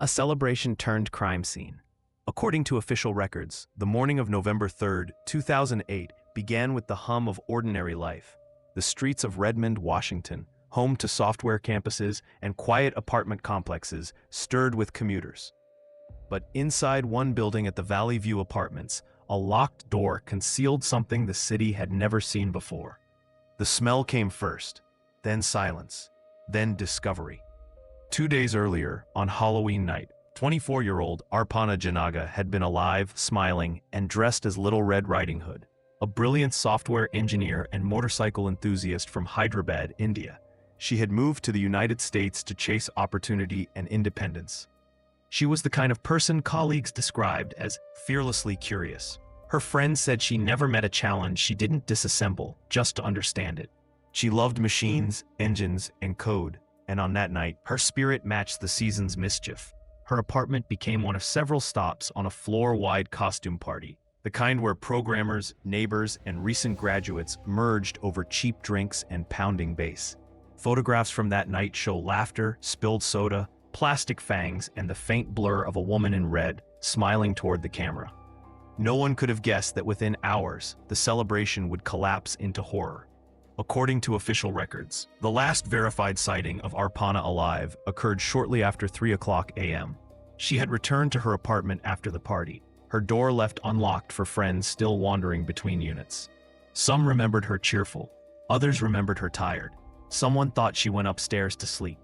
A celebration turned crime scene. According to official records, the morning of November 3, 2008, began with the hum of ordinary life. The streets of Redmond, Washington, home to software campuses and quiet apartment complexes, stirred with commuters. But inside one building at the Valley View Apartments, a locked door concealed something the city had never seen before. The smell came first, then silence, then discovery. 2 days earlier, on Halloween night, 24-year-old Arpana Jinaga had been alive, smiling, and dressed as Little Red Riding Hood, a brilliant software engineer and motorcycle enthusiast from Hyderabad, India. She had moved to the United States to chase opportunity and independence. She was the kind of person colleagues described as fearlessly curious. Her friends said she never met a challenge she didn't disassemble just to understand it. She loved machines, engines, and code, and on that night, her spirit matched the season's mischief. Her apartment became one of several stops on a floor-wide costume party, the kind where programmers, neighbors, and recent graduates merged over cheap drinks and pounding bass. Photographs from that night show laughter, spilled soda, plastic fangs, and the faint blur of a woman in red, smiling toward the camera. No one could have guessed that within hours, the celebration would collapse into horror. According to official records, the last verified sighting of Arpana alive occurred shortly after 3 a.m. She had returned to her apartment after the party, her door left unlocked for friends still wandering between units. Some remembered her cheerful, others remembered her tired. Someone thought she went upstairs to sleep.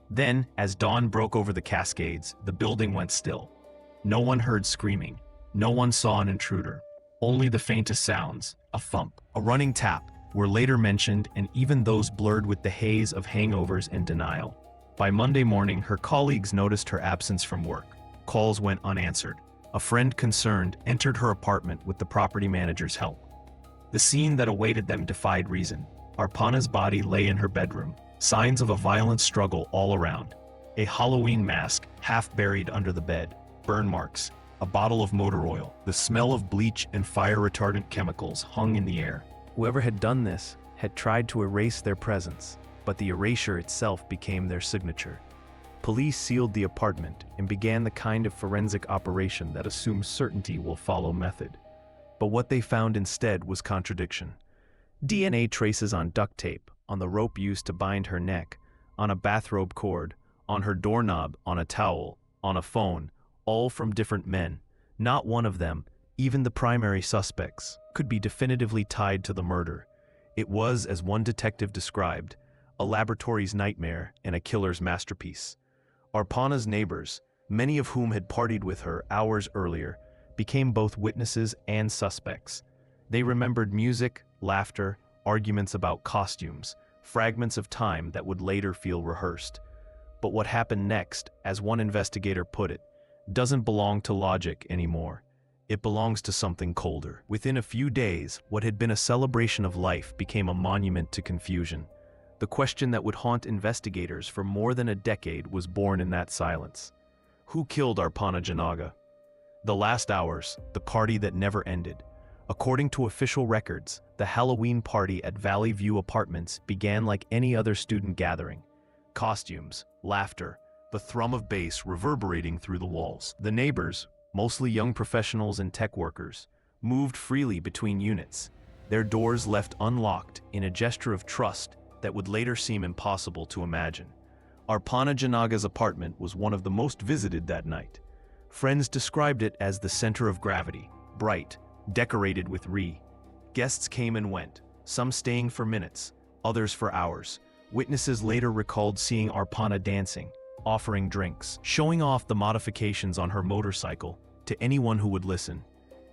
Then, as dawn broke over the Cascades, the building went still. No one heard screaming. No one saw an intruder. Only the faintest sounds, a thump, a running tap, were later mentioned, and even those blurred with the haze of hangovers and denial. By Monday morning, her colleagues noticed her absence from work. Calls went unanswered. A friend concerned entered her apartment with the property manager's help. The scene that awaited them defied reason. Arpana's body lay in her bedroom, signs of a violent struggle all around. A Halloween mask half buried under the bed, burn marks, a bottle of motor oil, the smell of bleach and fire-retardant chemicals hung in the air. Whoever had done this had tried to erase their presence, but the erasure itself became their signature. Police sealed the apartment and began the kind of forensic operation that assumes certainty will follow method. But what they found instead was contradiction. DNA traces on duct tape, on the rope used to bind her neck, on a bathrobe cord, on her doorknob, on a towel, on a phone, all from different men. Not one of them, even the primary suspects, could be definitively tied to the murder. It was, as one detective described, a laboratory's nightmare and a killer's masterpiece. Arpana's neighbors, many of whom had partied with her hours earlier, became both witnesses and suspects. They remembered music, laughter, arguments about costumes, fragments of time that would later feel rehearsed. But what happened next, as one investigator put it, doesn't belong to logic anymore. It belongs to something colder. Within a few days, what had been a celebration of life became a monument to confusion. The question that would haunt investigators for more than a decade was born in that silence. Who killed Arpana Jinaga? The last hours, the party that never ended. According to official records, the Halloween party at Valley View Apartments began like any other student gathering. Costumes, laughter, the thrum of bass reverberating through the walls. The neighbors, mostly young professionals and tech workers, moved freely between units, their doors left unlocked in a gesture of trust that would later seem impossible to imagine. Arpana Jinaga's apartment was one of the most visited that night. Friends described it as the center of gravity, bright, decorated with guests came and went, some staying for minutes, others for hours. Witnesses later recalled seeing Arpana dancing, offering drinks, showing off the modifications on her motorcycle to anyone who would listen.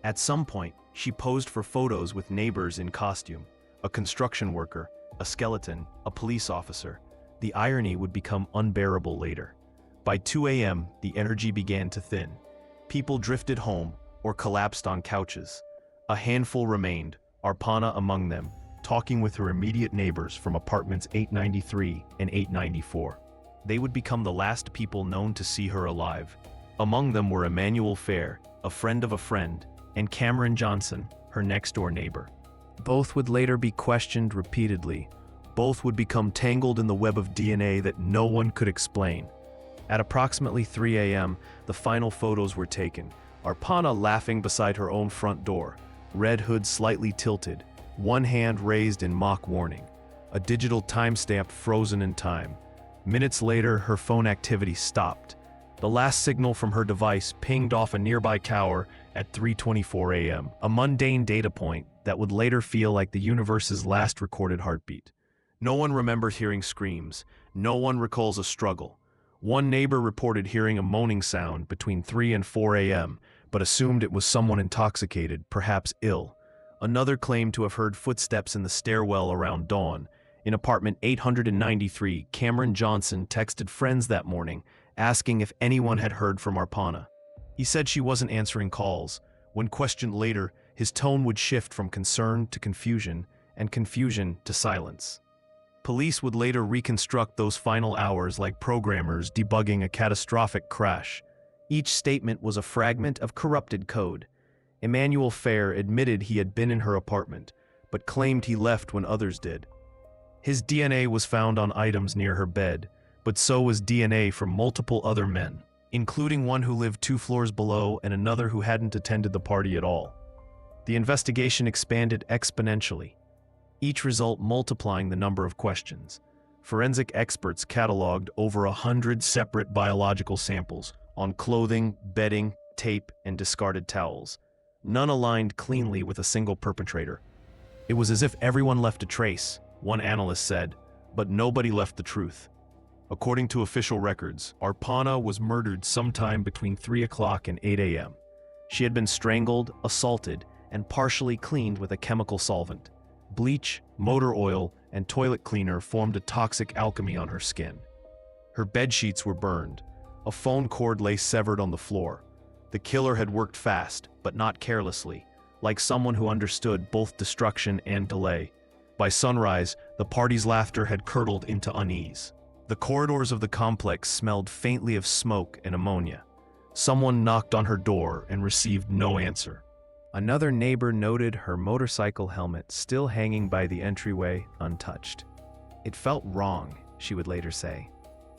At some point, she posed for photos with neighbors in costume, a construction worker, a skeleton, a police officer. The irony would become unbearable later. By 2 a.m., the energy began to thin. People drifted home or collapsed on couches. A handful remained, Arpana among them, talking with her immediate neighbors from apartments 893 and 894. They would become the last people known to see her alive. Among them were Emmanuel Fair, a friend of a friend, and Cameron Johnson, her next-door neighbor. Both would later be questioned repeatedly. Both would become tangled in the web of DNA that no one could explain. At approximately 3 a.m., the final photos were taken. Arpana laughing beside her own front door, red hood slightly tilted, one hand raised in mock warning. A digital timestamp frozen in time. Minutes later, her phone activity stopped. The last signal from her device pinged off a nearby tower at 3:24 a.m., a mundane data point that would later feel like the universe's last recorded heartbeat. No one remembers hearing screams. No one recalls a struggle. One neighbor reported hearing a moaning sound between 3 and 4 a.m., but assumed it was someone intoxicated, perhaps ill. Another claimed to have heard footsteps in the stairwell around dawn. In apartment 893, Cameron Johnson texted friends that morning, asking if anyone had heard from Arpana. He said she wasn't answering calls. When questioned later, his tone would shift from concern to confusion, and confusion to silence. Police would later reconstruct those final hours like programmers debugging a catastrophic crash. Each statement was a fragment of corrupted code. Emmanuel Fair admitted he had been in her apartment, but claimed he left when others did. His DNA was found on items near her bed, but so was DNA from multiple other men, including one who lived 2 floors below and another who hadn't attended the party at all. The investigation expanded exponentially, each result multiplying the number of questions. Forensic experts cataloged over 100 separate biological samples on clothing, bedding, tape, and discarded towels. None aligned cleanly with a single perpetrator. It was as if everyone left a trace, one analyst said, but nobody left the truth. According to official records, Arpana was murdered sometime between 3 o'clock and 8 a.m. She had been strangled, assaulted, and partially cleaned with a chemical solvent. Bleach, motor oil, and toilet cleaner formed a toxic alchemy on her skin. Her bedsheets were burned. A phone cord lay severed on the floor. The killer had worked fast, but not carelessly, like someone who understood both destruction and delay. By sunrise, the party's laughter had curdled into unease. The corridors of the complex smelled faintly of smoke and ammonia. Someone knocked on her door and received no answer. Another neighbor noted her motorcycle helmet still hanging by the entryway untouched. It felt wrong, she would later say,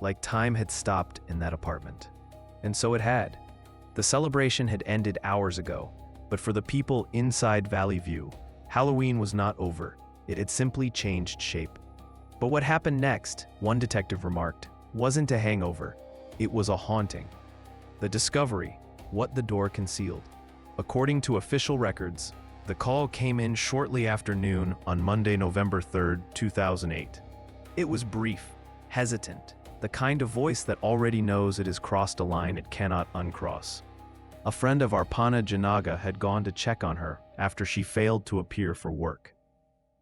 like time had stopped in that apartment. And so it had. The celebration had ended hours ago, but for the people inside Valley View, Halloween was not over. It had simply changed shape. But what happened next, one detective remarked, wasn't a hangover. It was a haunting. The discovery, what the door concealed. According to official records, the call came in shortly after noon on Monday, November 3, 2008. It was brief, hesitant, the kind of voice that already knows it has crossed a line it cannot uncross. A friend of Arpana Jinaga had gone to check on her after she failed to appear for work.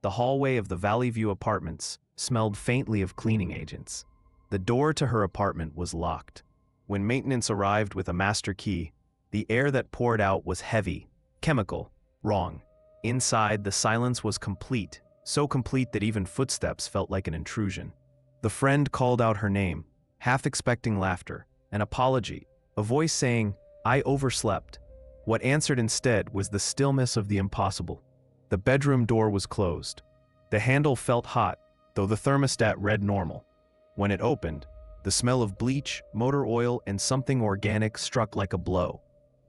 The hallway of the Valley View apartments smelled faintly of cleaning agents. The door to her apartment was locked. When maintenance arrived with a master key, the air that poured out was heavy, chemical, wrong. Inside, the silence was complete, so complete that even footsteps felt like an intrusion. The friend called out her name, half expecting laughter, an apology, a voice saying, "I overslept." What answered instead was the stillness of the impossible. The bedroom door was closed. The handle felt hot, though the thermostat read normal. When it opened, the smell of bleach, motor oil, and something organic struck like a blow.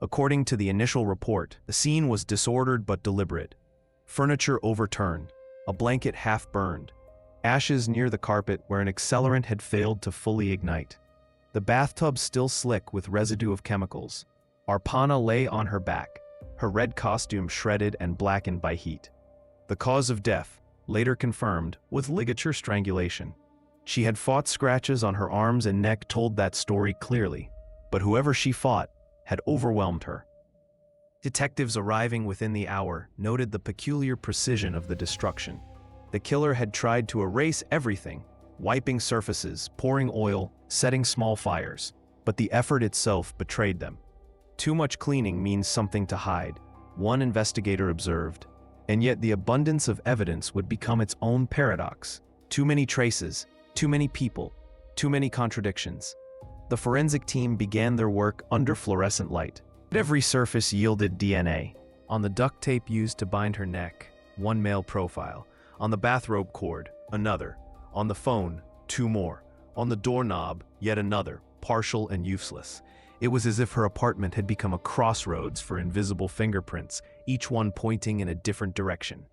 According to the initial report, the scene was disordered but deliberate. Furniture overturned, a blanket half burned, ashes near the carpet where an accelerant had failed to fully ignite. The bathtub still slick with residue of chemicals. Arpana lay on her back, her red costume shredded and blackened by heat. The cause of death, later confirmed, was ligature strangulation. She had fought. Scratches on her arms and neck told that story clearly, but whoever she fought had overwhelmed her. Detectives arriving within the hour noted the peculiar precision of the destruction. The killer had tried to erase everything, wiping surfaces, pouring oil, setting small fires, but the effort itself betrayed them. Too much cleaning means something to hide, one investigator observed, and yet the abundance of evidence would become its own paradox. Too many traces, too many people, too many contradictions. The forensic team began their work under fluorescent light. Every surface yielded DNA. On the duct tape used to bind her neck, one male profile. On the bathrobe cord, another. On the phone, two more. On the doorknob, yet another. partial and useless. It was as if her apartment had become a crossroads for invisible fingerprints, each one pointing in a different direction.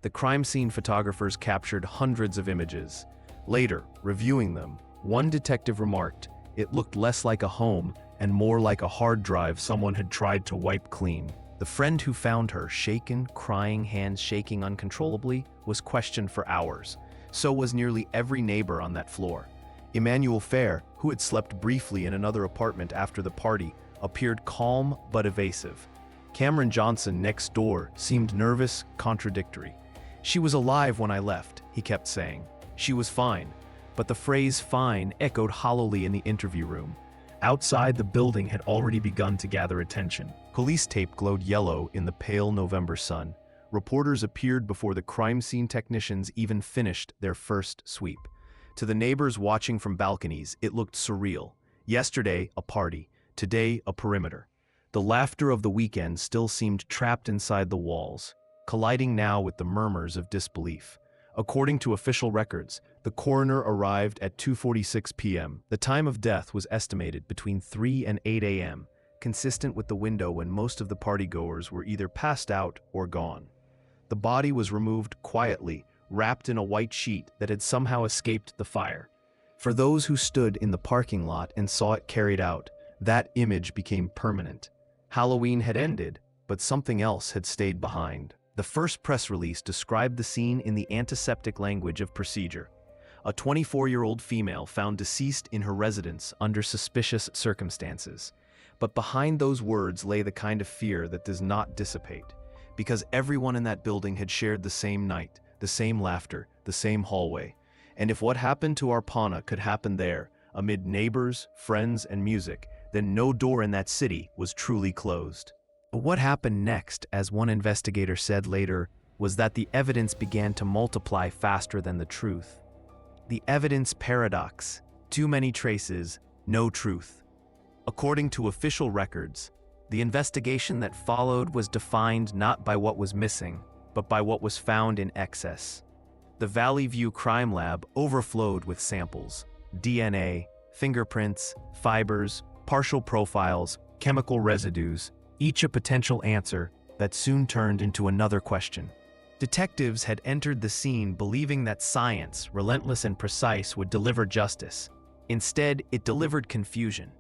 The crime scene photographers captured hundreds of images. Later, reviewing them, one detective remarked, "It looked less like a home and more like a hard drive someone had tried to wipe clean." The friend who found her, shaken, crying, hands shaking uncontrollably, was questioned for hours. So was nearly every neighbor on that floor. Emmanuel Fair, who had slept briefly in another apartment after the party, appeared calm but evasive. Cameron Johnson, next door, seemed nervous, contradictory. "She was alive when I left," he kept saying. "She was fine." But the phrase "fine" echoed hollowly in the interview room. Outside, the building had already begun to gather attention. Police tape glowed yellow in the pale November sun. Reporters appeared before the crime scene technicians even finished their first sweep. To the neighbors watching from balconies, it looked surreal. Yesterday, a party. Today, a perimeter. The laughter of the weekend still seemed trapped inside the walls, colliding now with the murmurs of disbelief. According to official records, the coroner arrived at 2:46 p.m. The time of death was estimated between 3 and 8 a.m., consistent with the window when most of the partygoers were either passed out or gone. The body was removed quietly, wrapped in a white sheet that had somehow escaped the fire. For those who stood in the parking lot and saw it carried out, that image became permanent. Halloween had ended, but something else had stayed behind. The first press release described the scene in the antiseptic language of procedure. A 24-year-old female found deceased in her residence under suspicious circumstances. But behind those words lay the kind of fear that does not dissipate. Because everyone in that building had shared the same night, the same laughter, the same hallway. And if what happened to Arpana could happen there, amid neighbors, friends, and music, then no door in that city was truly closed. But what happened next, as one investigator said later, was that the evidence began to multiply faster than the truth. The evidence paradox: too many traces, no truth. According to official records, the investigation that followed was defined not by what was missing, but by what was found in excess. The Valley View Crime Lab overflowed with samples: DNA, fingerprints, fibers, partial profiles, chemical residues, each a potential answer that soon turned into another question. Detectives had entered the scene believing that science, relentless and precise, would deliver justice. Instead, it delivered confusion.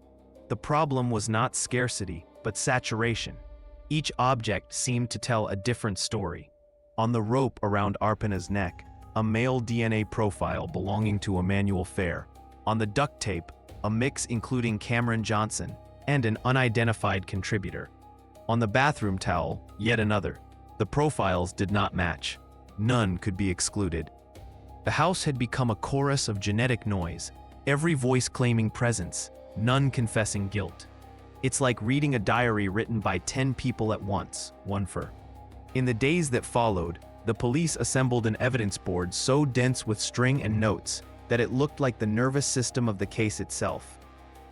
The problem was not scarcity, but saturation. Each object seemed to tell a different story. On the rope around Arpana's neck, a male DNA profile belonging to Emmanuel Fair. On the duct tape, a mix including Cameron Johnson and an unidentified contributor. On the bathroom towel, yet another. The profiles did not match. None could be excluded. The house had become a chorus of genetic noise, every voice claiming presence, none confessing guilt. It's like reading a diary written by 10 people at once, one for. In the days that followed, the police assembled an evidence board so dense with string and notes that it looked like the nervous system of the case itself.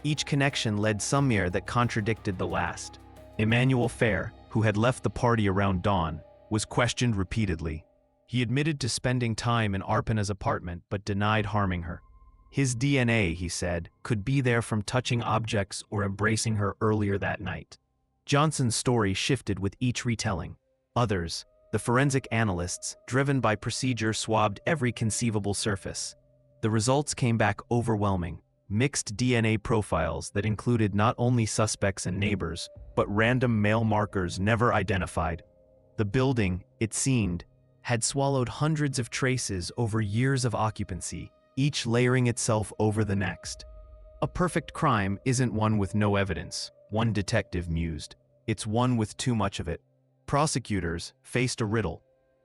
Each connection led somewhere that contradicted the last. Emmanuel Fair, who had left the party around dawn, was questioned repeatedly. He admitted to spending time in Arpana's apartment but denied harming her. His DNA, he said, could be there from touching objects or embracing her earlier that night. Johnson's story shifted with each retelling. Others, the forensic analysts, driven by procedure, swabbed every conceivable surface. The results came back overwhelming. Mixed DNA profiles that included not only suspects and neighbors, but random male markers never identified. The building, it seemed, had swallowed hundreds of traces over years of occupancy, each layering itself over the next. A perfect crime isn't one with no evidence, one detective mused. It's one with too much of it. Prosecutors faced a riddle.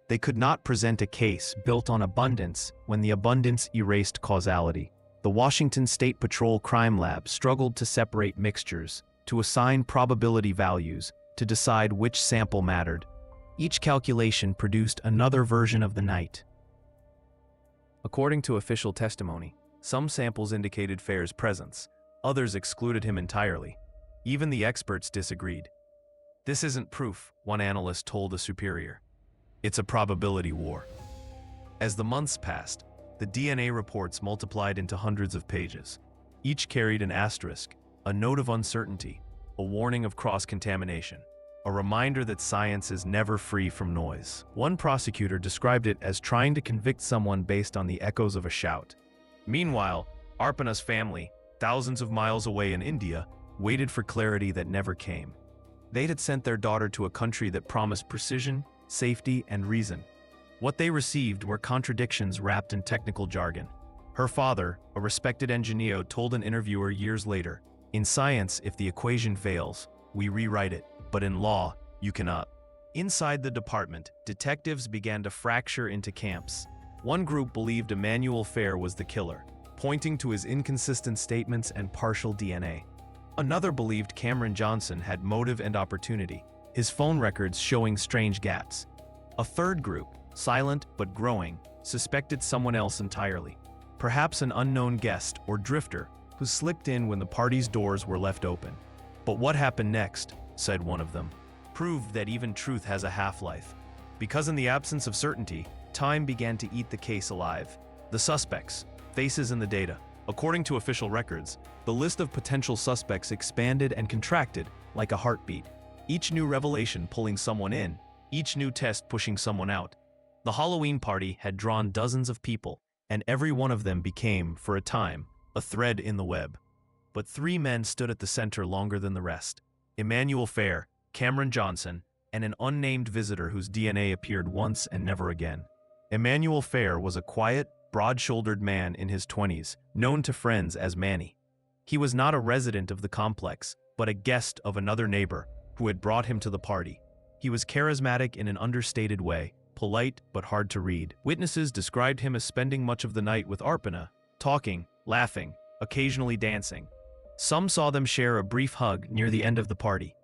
They could not present a case built on abundance when the abundance erased causality. The Washington State Patrol Crime Lab struggled to separate mixtures, to assign probability values, to decide which sample mattered. Each calculation produced another version of the night. According to official testimony, some samples indicated Fair's presence, others excluded him entirely. Even the experts disagreed. "This isn't proof," one analyst told a superior. "It's a probability war." As the months passed, the DNA reports multiplied into hundreds of pages. Each carried an asterisk, a note of uncertainty, a warning of cross-contamination, a reminder that science is never free from noise. One prosecutor described it as trying to convict someone based on the echoes of a shout. Meanwhile, Arpana's family, thousands of miles away in India, waited for clarity that never came. They had sent their daughter to a country that promised precision, safety, and reason. What they received were contradictions wrapped in technical jargon. Her father, a respected engineer, told an interviewer years later, "In science, if the equation fails, we rewrite it, but in law, you cannot." Inside the department, detectives began to fracture into camps. One group believed Emmanuel Fair was the killer, pointing to his inconsistent statements and partial DNA. Another believed Cameron Johnson had motive and opportunity, his phone records showing strange gaps. A third group, silent but growing, suspected someone else entirely, perhaps an unknown guest or drifter who slipped in when the party's doors were left open. "But what happened next," said one of them, "proved that even truth has a half-life. Because in the absence of certainty, time began to eat the case alive. The suspects, faces in the data. According to official records, the list of potential suspects expanded and contracted like a heartbeat. Each new revelation pulling someone in, each new test pushing someone out. The Halloween party had drawn dozens of people, and every one of them became, for a time, a thread in the web. But three men stood at the center longer than the rest: Emmanuel Fair, Cameron Johnson, and an unnamed visitor whose DNA appeared once and never again. Emmanuel Fair was a quiet, broad-shouldered man in his 20s, known to friends as Manny. He was not a resident of the complex, but a guest of another neighbor who had brought him to the party. He was charismatic in an understated way, polite but hard to read. Witnesses described him as spending much of the night with Arpana, talking, laughing, occasionally dancing. Some saw them share a brief hug near the end of the party.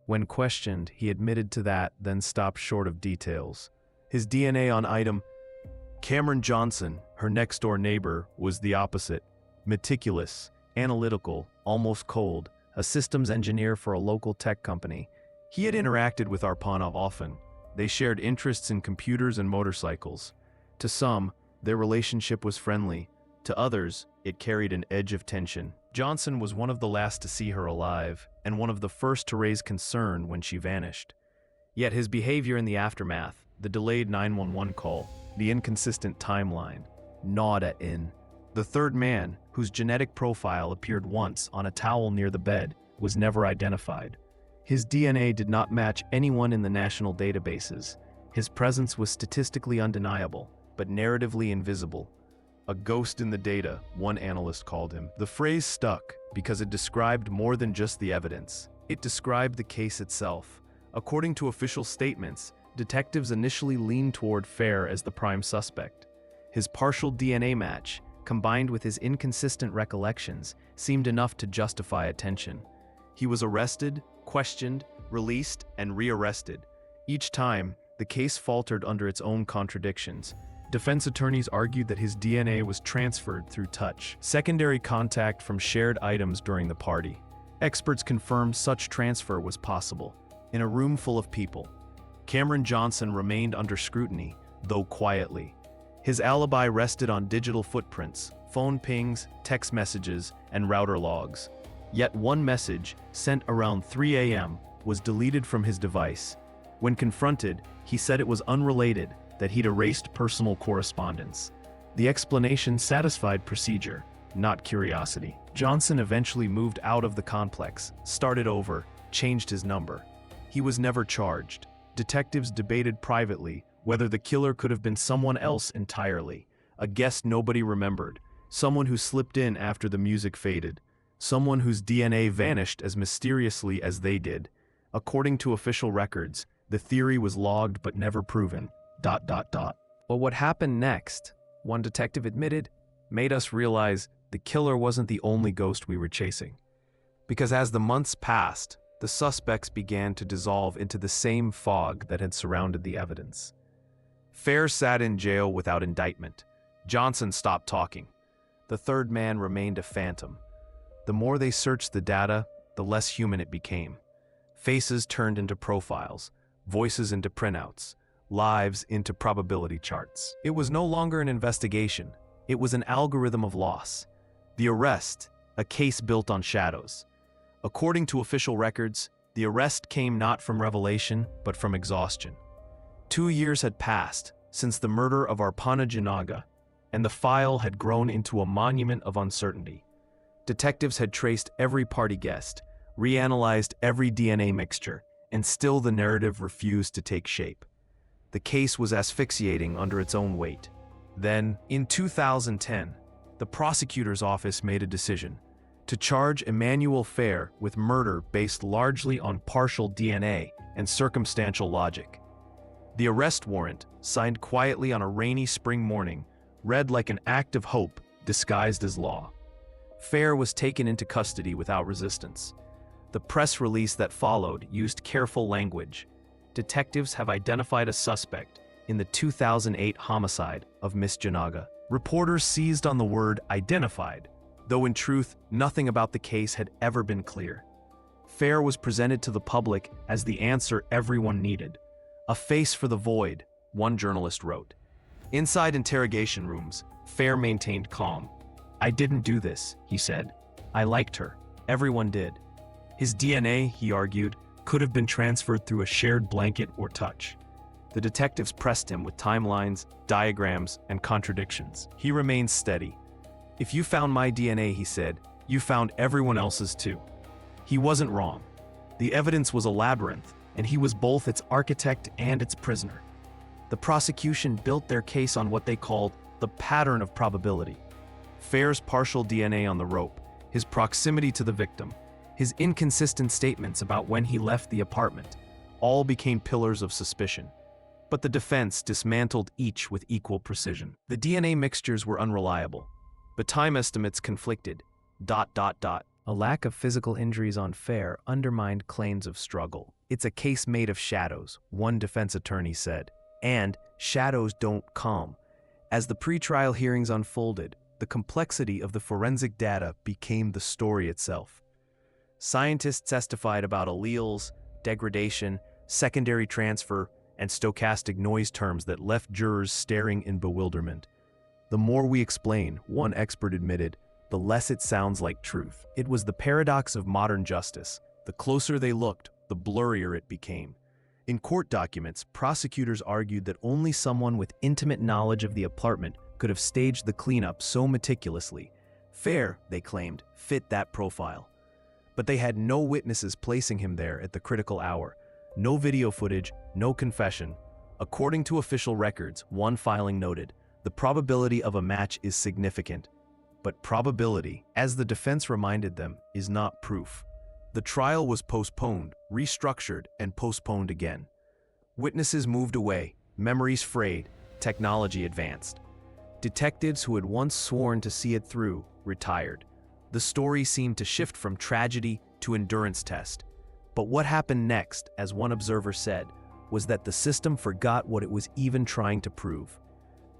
When questioned, he admitted to that, then stopped short of details. His DNA on item Cameron Johnson, her next-door neighbor, was the opposite: meticulous, analytical, almost cold, a systems engineer for a local tech company. He had interacted with Arpana often. They shared interests in computers and motorcycles. To some, their relationship was friendly. To others, it carried an edge of tension. Johnson was one of the last to see her alive, and one of the first to raise concern when she vanished. Yet his behavior in the aftermath, the delayed 911 call, the inconsistent timeline, gnawed at In. The third man, whose genetic profile appeared once on a towel near the bed, was never identified. His DNA did not match anyone in the national databases. His presence was statistically undeniable, but narratively invisible. A ghost in the data, one analyst called him. The phrase stuck because it described more than just the evidence. It described the case itself. According to official statements, detectives initially leaned toward Fair as the prime suspect. His partial DNA match, combined with his inconsistent recollections, seemed enough to justify attention. He was arrested, questioned, released, and rearrested. Each time, the case faltered under its own contradictions. Defense attorneys argued that his DNA was transferred through touch, secondary contact from shared items during the party. Experts confirmed such transfer was possible. In a room full of people, Cameron Johnson remained under scrutiny, though quietly. His alibi rested on digital footprints, phone pings, text messages, and router logs. Yet one message, sent around 3 a.m., was deleted from his device. When confronted, he said it was unrelated, that he'd erased personal correspondence. The explanation satisfied procedure, not curiosity. Johnson eventually moved out of the complex, started over, changed his number. He was never charged. Detectives debated privately whether the killer could have been someone else entirely, a guest nobody remembered, someone who slipped in after the music faded, someone whose DNA vanished as mysteriously as they did. According to official records, the theory was logged but never proven. But what happened next, one detective admitted, made us realize the killer wasn't the only ghost we were chasing. Because as the months passed, the suspects began to dissolve into the same fog that had surrounded the evidence. Fair sat in jail without indictment. Johnson stopped talking. The third man remained a phantom. The more they searched the data, the less human it became. Faces turned into profiles, voices into printouts, lives into probability charts. It was no longer an investigation. It was an algorithm of loss. The arrest, a case built on shadows. According to official records, the arrest came not from revelation, but from exhaustion. 2 years had passed since the murder of Arpana Jinaga, and the file had grown into a monument of uncertainty. Detectives had traced every party guest, reanalyzed every DNA mixture, and still the narrative refused to take shape. The case was asphyxiating under its own weight. Then, in 2010, the prosecutor's office made a decision to charge Emmanuel Fair with murder based largely on partial DNA and circumstantial logic. The arrest warrant, signed quietly on a rainy spring morning, read like an act of hope disguised as law. Fair was taken into custody without resistance. The press release that followed used careful language. Detectives have identified a suspect in the 2008 homicide of Miss Jinaga. Reporters seized on the word identified, though in truth, nothing about the case had ever been clear. Fair was presented to the public as the answer everyone needed. A face for the void, one journalist wrote. Inside interrogation rooms, Fair maintained calm. "I didn't do this," he said. "I liked her. Everyone did." His DNA, he argued, could have been transferred through a shared blanket or touch. The detectives pressed him with timelines, diagrams, and contradictions. He remained steady. "If you found my DNA," he said, "you found everyone else's too." He wasn't wrong. The evidence was a labyrinth, and he was both its architect and its prisoner. The prosecution built their case on what they called the pattern of probability. Fair's partial DNA on the rope, his proximity to the victim, his inconsistent statements about when he left the apartment, all became pillars of suspicion. But the defense dismantled each with equal precision. The DNA mixtures were unreliable, but time estimates conflicted. A lack of physical injuries on Fair undermined claims of struggle. "It's a case made of shadows," one defense attorney said. And shadows don't calm. As the pretrial hearings unfolded, the complexity of the forensic data became the story itself. Scientists testified about alleles, degradation, secondary transfer, and stochastic noise terms that left jurors staring in bewilderment. "The more we explain," one expert admitted, "the less it sounds like truth." It was the paradox of modern justice. The closer they looked, the blurrier it became. In court documents, prosecutors argued that only someone with intimate knowledge of the apartment could have staged the cleanup so meticulously. Fair, they claimed, fit that profile. But they had no witnesses placing him there at the critical hour. No video footage, no confession. According to official records, one filing noted, "The probability of a match is significant." But probability, as the defense reminded them, is not proof. The trial was postponed, restructured, and postponed again. Witnesses moved away, memories frayed, technology advanced. Detectives who had once sworn to see it through retired. The story seemed to shift from tragedy to endurance test. But what happened next, as one observer said, was that the system forgot what it was even trying to prove.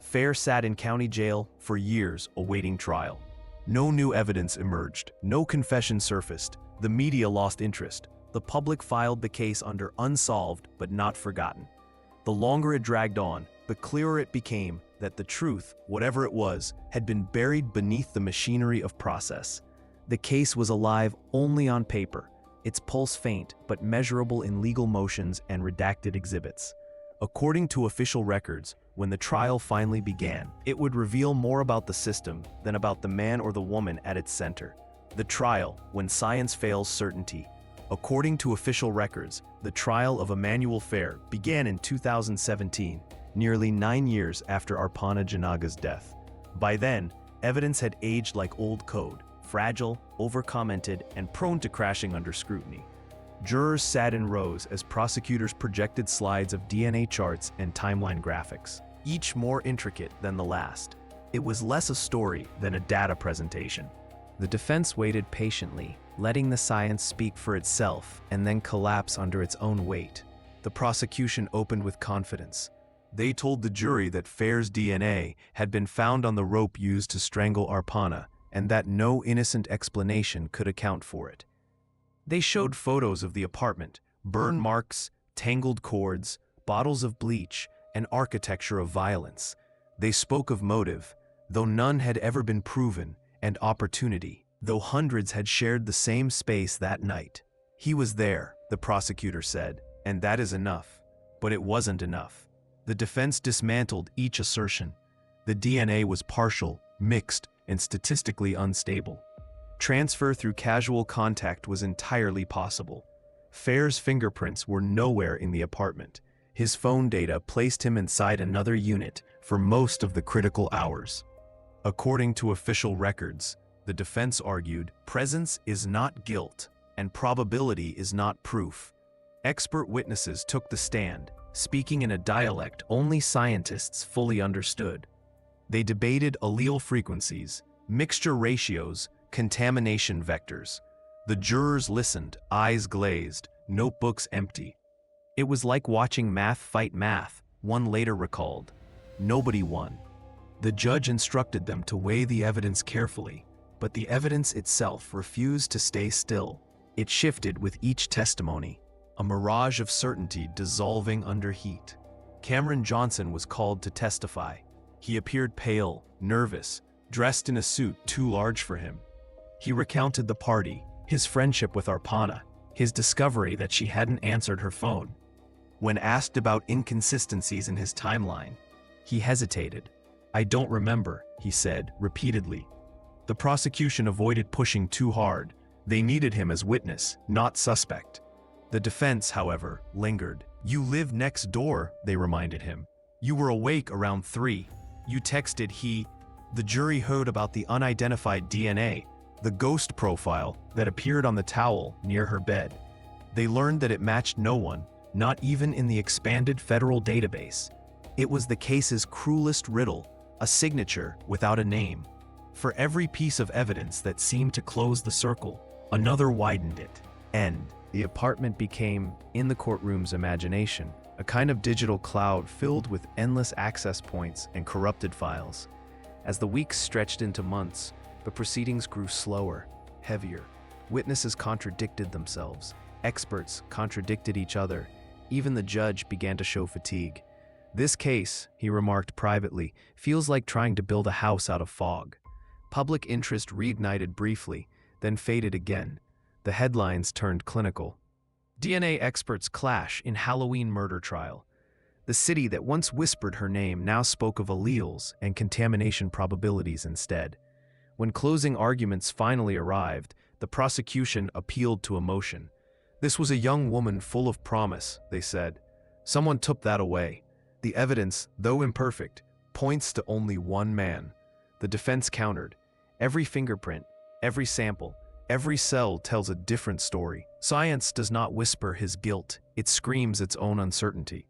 Fair sat in county jail for years awaiting trial. No new evidence emerged, no confession surfaced. The media lost interest. The public filed the case under unsolved but not forgotten. The longer it dragged on, the clearer it became that the truth, whatever it was, had been buried beneath the machinery of process. The case was alive only on paper, its pulse faint but measurable in legal motions and redacted exhibits. According to official records, when the trial finally began, it would reveal more about the system than about the man or the woman at its center. The trial, when science fails certainty. According to official records, the trial of Emmanuel Fair began in 2017, nearly 9 years after Arpana Jinaga's death. By then, evidence had aged like old code, fragile, over-commented, and prone to crashing under scrutiny. Jurors sat in rows as prosecutors projected slides of DNA charts and timeline graphics, each more intricate than the last. It was less a story than a data presentation. The defense waited patiently, letting the science speak for itself and then collapse under its own weight. The prosecution opened with confidence. They told the jury that Fair's DNA had been found on the rope used to strangle Arpana, and that no innocent explanation could account for it. They showed photos of the apartment, burn marks, tangled cords, bottles of bleach, and architecture of violence. They spoke of motive, though none had ever been proven, and opportunity. though hundreds had shared the same space that night. He was there, the prosecutor said, and that is enough. But it wasn't enough. The defense dismantled each assertion. The DNA was partial, mixed, and statistically unstable. Transfer through casual contact was entirely possible. Fair's fingerprints were nowhere in the apartment. His phone data placed him inside another unit for most of the critical hours. According to official records, the defense argued, presence is not guilt, and probability is not proof. Expert witnesses took the stand, speaking in a dialect only scientists fully understood. They debated allele frequencies, mixture ratios, contamination vectors. The jurors listened, eyes glazed, notebooks empty. It was like watching math fight math, one later recalled. Nobody won. The judge instructed them to weigh the evidence carefully, but the evidence itself refused to stay still. It shifted with each testimony, a mirage of certainty dissolving under heat. Cameron Johnson was called to testify. He appeared pale, nervous, dressed in a suit too large for him. He recounted the party, his friendship with Arpana, his discovery that she hadn't answered her phone. When asked about inconsistencies in his timeline, he hesitated. "I don't remember," he said repeatedly. The prosecution avoided pushing too hard. They needed him as witness, not suspect. The defense, however, lingered. "You live next door," they reminded him. "You were awake around 3. You texted he." The jury heard about the unidentified DNA, the ghost profile that appeared on the towel near her bed. They learned that it matched no one, not even in the expanded federal database. It was the case's cruelest riddle, a signature without a name. For every piece of evidence that seemed to close the circle, another widened it. And the apartment became, in the courtroom's imagination, a kind of digital cloud filled with endless access points and corrupted files. As the weeks stretched into months, the proceedings grew slower, heavier. Witnesses contradicted themselves. Experts contradicted each other. Even the judge began to show fatigue. "This case," he remarked privately, "feels like trying to build a house out of fog." Public interest reignited briefly, then faded again. The headlines turned clinical. DNA experts clash in Halloween murder trial. The city that once whispered her name now spoke of alleles and contamination probabilities instead. When closing arguments finally arrived, the prosecution appealed to emotion. "This was a young woman full of promise," they said. "Someone took that away. The evidence, though imperfect, points to only one man." The defense countered. "Every fingerprint, every sample, every cell tells a different story. Science does not whisper his guilt, it screams its own uncertainty."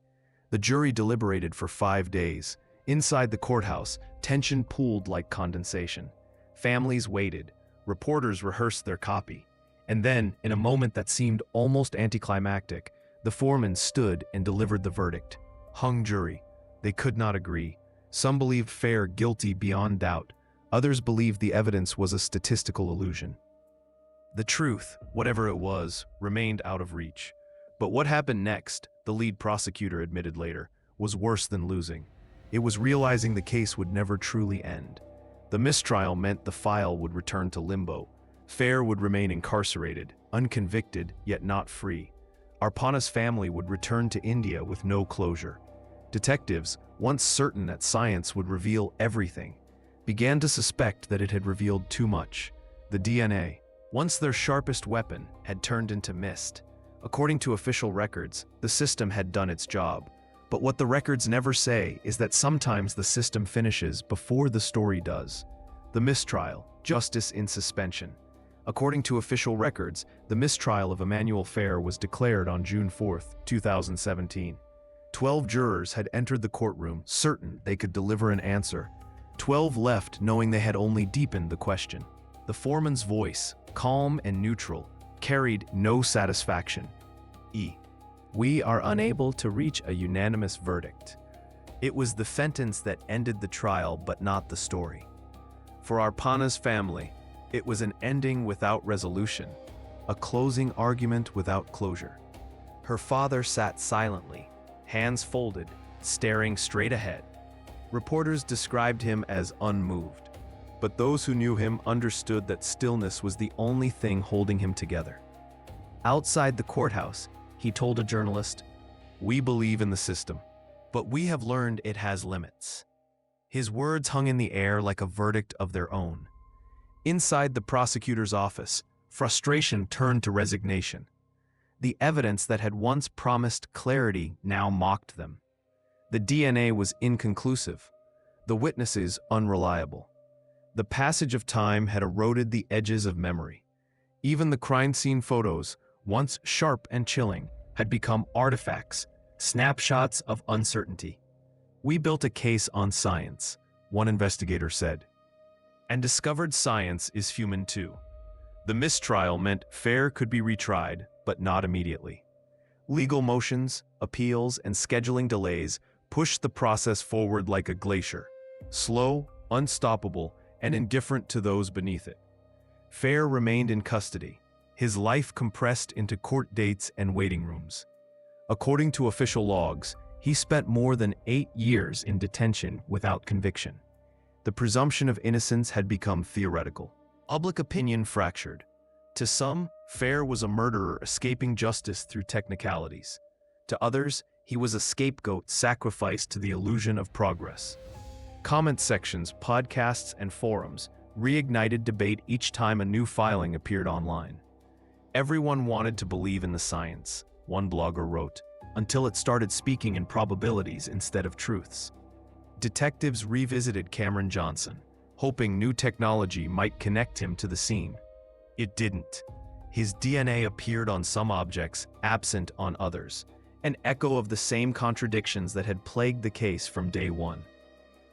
The jury deliberated for 5 days. Inside the courthouse, tension pooled like condensation. Families waited. Reporters rehearsed their copy. And then, in a moment that seemed almost anticlimactic, the foreman stood and delivered the verdict. Hung jury. They could not agree. Some believed Fair guilty beyond doubt. Others believed the evidence was a statistical illusion. The truth, whatever it was, remained out of reach. But what happened next, the lead prosecutor admitted later, was worse than losing. It was realizing the case would never truly end. The mistrial meant the file would return to limbo. Fair would remain incarcerated, unconvicted, yet not free. Arpana's family would return to India with no closure. Detectives, once certain that science would reveal everything, began to suspect that it had revealed too much. The DNA, once their sharpest weapon, had turned into mist. According to official records, the system had done its job. But what the records never say is that sometimes the system finishes before the story does. The mistrial, justice in suspension. According to official records, the mistrial of Emmanuel Fair was declared on June 4, 2017. 12 jurors had entered the courtroom, certain they could deliver an answer. 12 left knowing they had only deepened the question. The foreman's voice, calm and neutral, carried no satisfaction. We are unable to reach a unanimous verdict. It was the sentence that ended the trial but not the story. For Arpana's family, it was an ending without resolution, a closing argument without closure. Her father sat silently, hands folded, staring straight ahead. Reporters described him as unmoved. but those who knew him understood that stillness was the only thing holding him together. Outside the courthouse, he told a journalist, "We believe in the system, but we have learned it has limits." His words hung in the air like a verdict of their own. Inside the prosecutor's office, frustration turned to resignation. The evidence that had once promised clarity now mocked them. The DNA was inconclusive, the witnesses unreliable. The passage of time had eroded the edges of memory. Even the crime scene photos, once sharp and chilling, had become artifacts, snapshots of uncertainty. "We built a case on science," one investigator said, "and discovered science is human too." The mistrial meant Fair could be retried, but not immediately. Legal motions, appeals, and scheduling delays pushed the process forward like a glacier, slow, unstoppable, and indifferent to those beneath it. Fair remained in custody, his life compressed into court dates and waiting rooms. According to official logs, he spent more than 8 years in detention without conviction. The presumption of innocence had become theoretical. Public opinion fractured. To some, Fair was a murderer escaping justice through technicalities. To others, he was a scapegoat sacrificed to the illusion of progress. Comment sections, podcasts, and forums reignited debate each time a new filing appeared online. Everyone wanted to believe in the science, one blogger wrote, until it started speaking in probabilities instead of truths. Detectives revisited Cameron Johnson, hoping new technology might connect him to the scene. It didn't. His DNA appeared on some objects, absent on others, an echo of the same contradictions that had plagued the case from day one.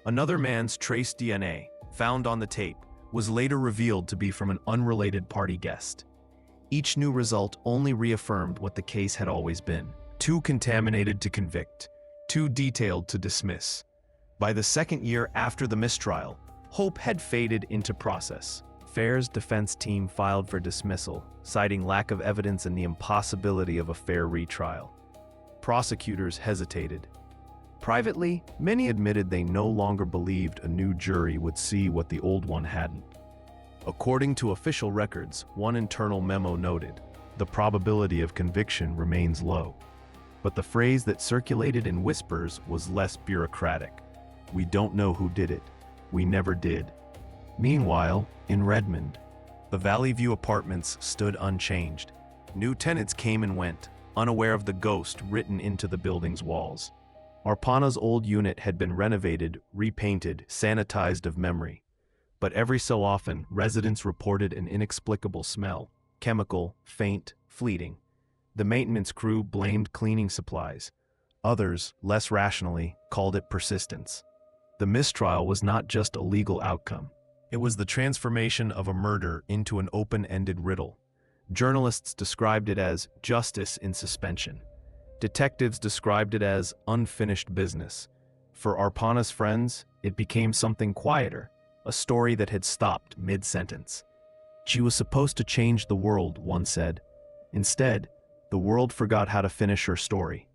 Another man's trace DNA, found on the tape, was later revealed to be from an unrelated party guest. Each new result only reaffirmed what the case had always been: too contaminated to convict, too detailed to dismiss. By the second year after the mistrial, hope had faded into process. Fair's defense team filed for dismissal, citing lack of evidence and the impossibility of a fair retrial. Prosecutors hesitated. Privately, many admitted they no longer believed a new jury would see what the old one hadn't. According to official records, one internal memo noted, "The probability of conviction remains low." But the phrase that circulated in whispers was less bureaucratic. "We don't know who did it. We never did." Meanwhile, in Redmond, the Valley View apartments stood unchanged. New tenants came and went, unaware of the ghost written into the building's walls. Arpana's old unit had been renovated, repainted, sanitized of memory. But every so often, residents reported an inexplicable smell, chemical, faint, fleeting. The maintenance crew blamed cleaning supplies. Others, less rationally, called it persistence. The mistrial was not just a legal outcome. It was the transformation of a murder into an open-ended riddle. Journalists described it as justice in suspension. Detectives described it as unfinished business. For Arpana's friends, it became something quieter, a story that had stopped mid-sentence. "She was supposed to change the world," one said. Instead, the world forgot how to finish her story.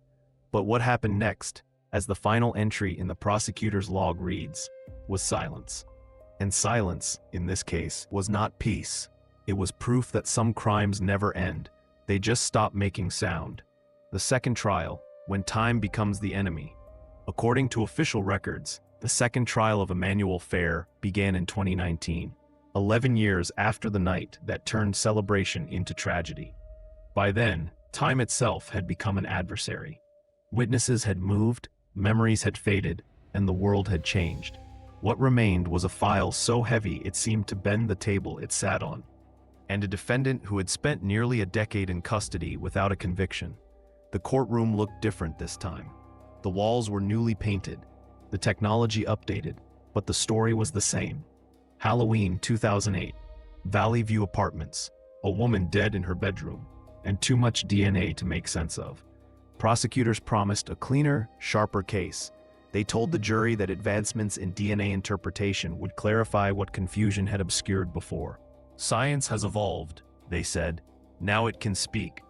But what happened next, as the final entry in the prosecutor's log reads, was silence. And silence, in this case, was not peace. It was proof that some crimes never end. They just stop making sound. The second trial, when time becomes the enemy. According to official records, the second trial of Emmanuel Fair began in 2019, 11 years after the night that turned celebration into tragedy. By then, time itself had become an adversary. Witnesses had moved, memories had faded, and the world had changed. What remained was a file so heavy it seemed to bend the table it sat on. And a defendant who had spent nearly a decade in custody without a conviction. The courtroom looked different this time. The walls were newly painted, the technology updated, but the story was the same. Halloween 2008, Valley View Apartments, a woman dead in her bedroom, and too much DNA to make sense of. Prosecutors promised a cleaner, sharper case. They told the jury that advancements in DNA interpretation would clarify what confusion had obscured before. "Science has evolved," they said. "Now it can speak."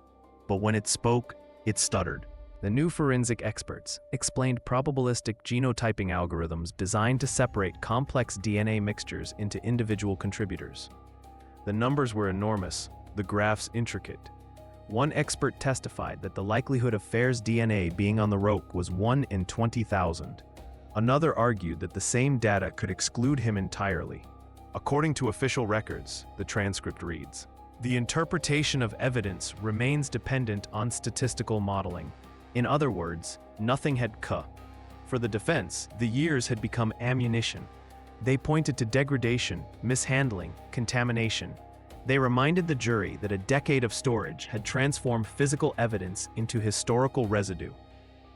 But when it spoke, it stuttered. The new forensic experts explained probabilistic genotyping algorithms designed to separate complex DNA mixtures into individual contributors. The numbers were enormous, the graphs intricate. One expert testified that the likelihood of Fair's DNA being on the rope was 1 in 20,000. Another argued that the same data could exclude him entirely. According to official records, the transcript reads, "The interpretation of evidence remains dependent on statistical modeling. In other words, nothing had For the defense, the years had become ammunition. They pointed to degradation, mishandling, contamination. They reminded the jury that a decade of storage had transformed physical evidence into historical residue.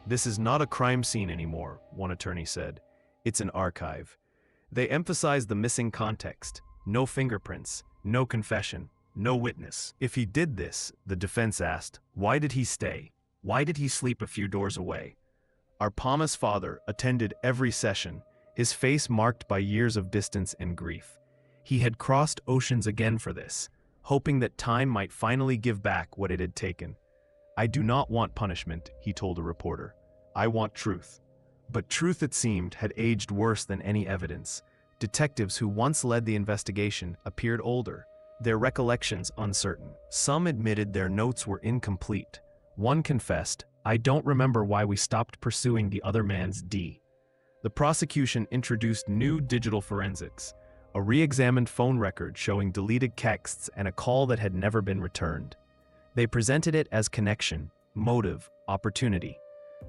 This is not a crime scene anymore, one attorney said. It's an archive. They emphasized the missing context. No fingerprints, no confession, no witness. If he did this, the defense asked, why did he stay? Why did he sleep a few doors away? Arpana's father attended every session, his face marked by years of distance and grief. He had crossed oceans again for this, hoping that time might finally give back what it had taken. I do not want punishment, he told a reporter. I want truth. But truth, it seemed, had aged worse than any evidence. Detectives who once led the investigation appeared older, their recollections uncertain. Some admitted their notes were incomplete. One confessed, I don't remember why we stopped pursuing the other man's D. The prosecution introduced new digital forensics, a re-examined phone record showing deleted texts and a call that had never been returned. They presented it as connection, motive, opportunity.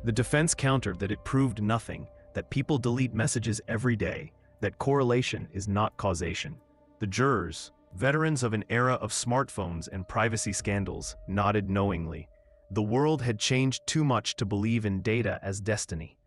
The defense countered that it proved nothing, that people delete messages every day, that correlation is not causation. The jurors, veterans of an era of smartphones and privacy scandals, nodded knowingly. The world had changed too much to believe in data as destiny.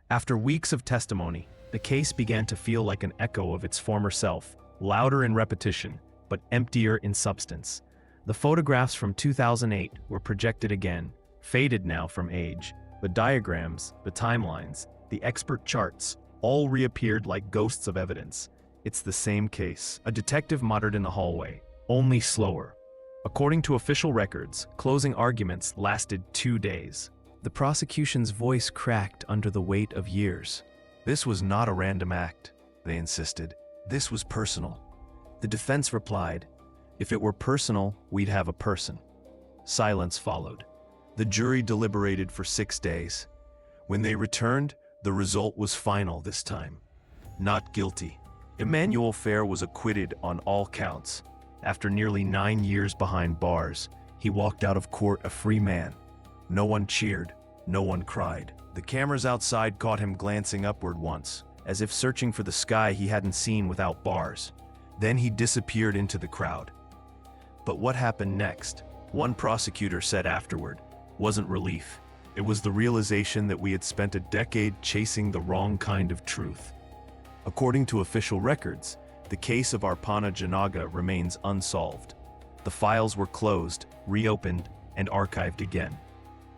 After weeks of testimony, the case began to feel like an echo of its former self, louder in repetition, but emptier in substance. The photographs from 2008 were projected again, faded now from age. The diagrams, the timelines, the expert charts, all reappeared like ghosts of evidence. It's the same case. A detective muttered in the hallway, only slower. According to official records, closing arguments lasted 2 days. The prosecution's voice cracked under the weight of years. This was not a random act, they insisted. This was personal. The defense replied, if it were personal, we'd have a person. Silence followed. The jury deliberated for 6 days. When they returned, the result was final this time. Not guilty. Emmanuel Fair was acquitted on all counts. After nearly 9 years behind bars, he walked out of court a free man. No one cheered, no one cried. The cameras outside caught him glancing upward once, as if searching for the sky he hadn't seen without bars. Then he disappeared into the crowd. But what happened next? One prosecutor said afterward, wasn't relief. It was the realization that we had spent a decade chasing the wrong kind of truth. According to official records, the case of Arpana Jinaga remains unsolved. The files were closed, reopened, and archived again.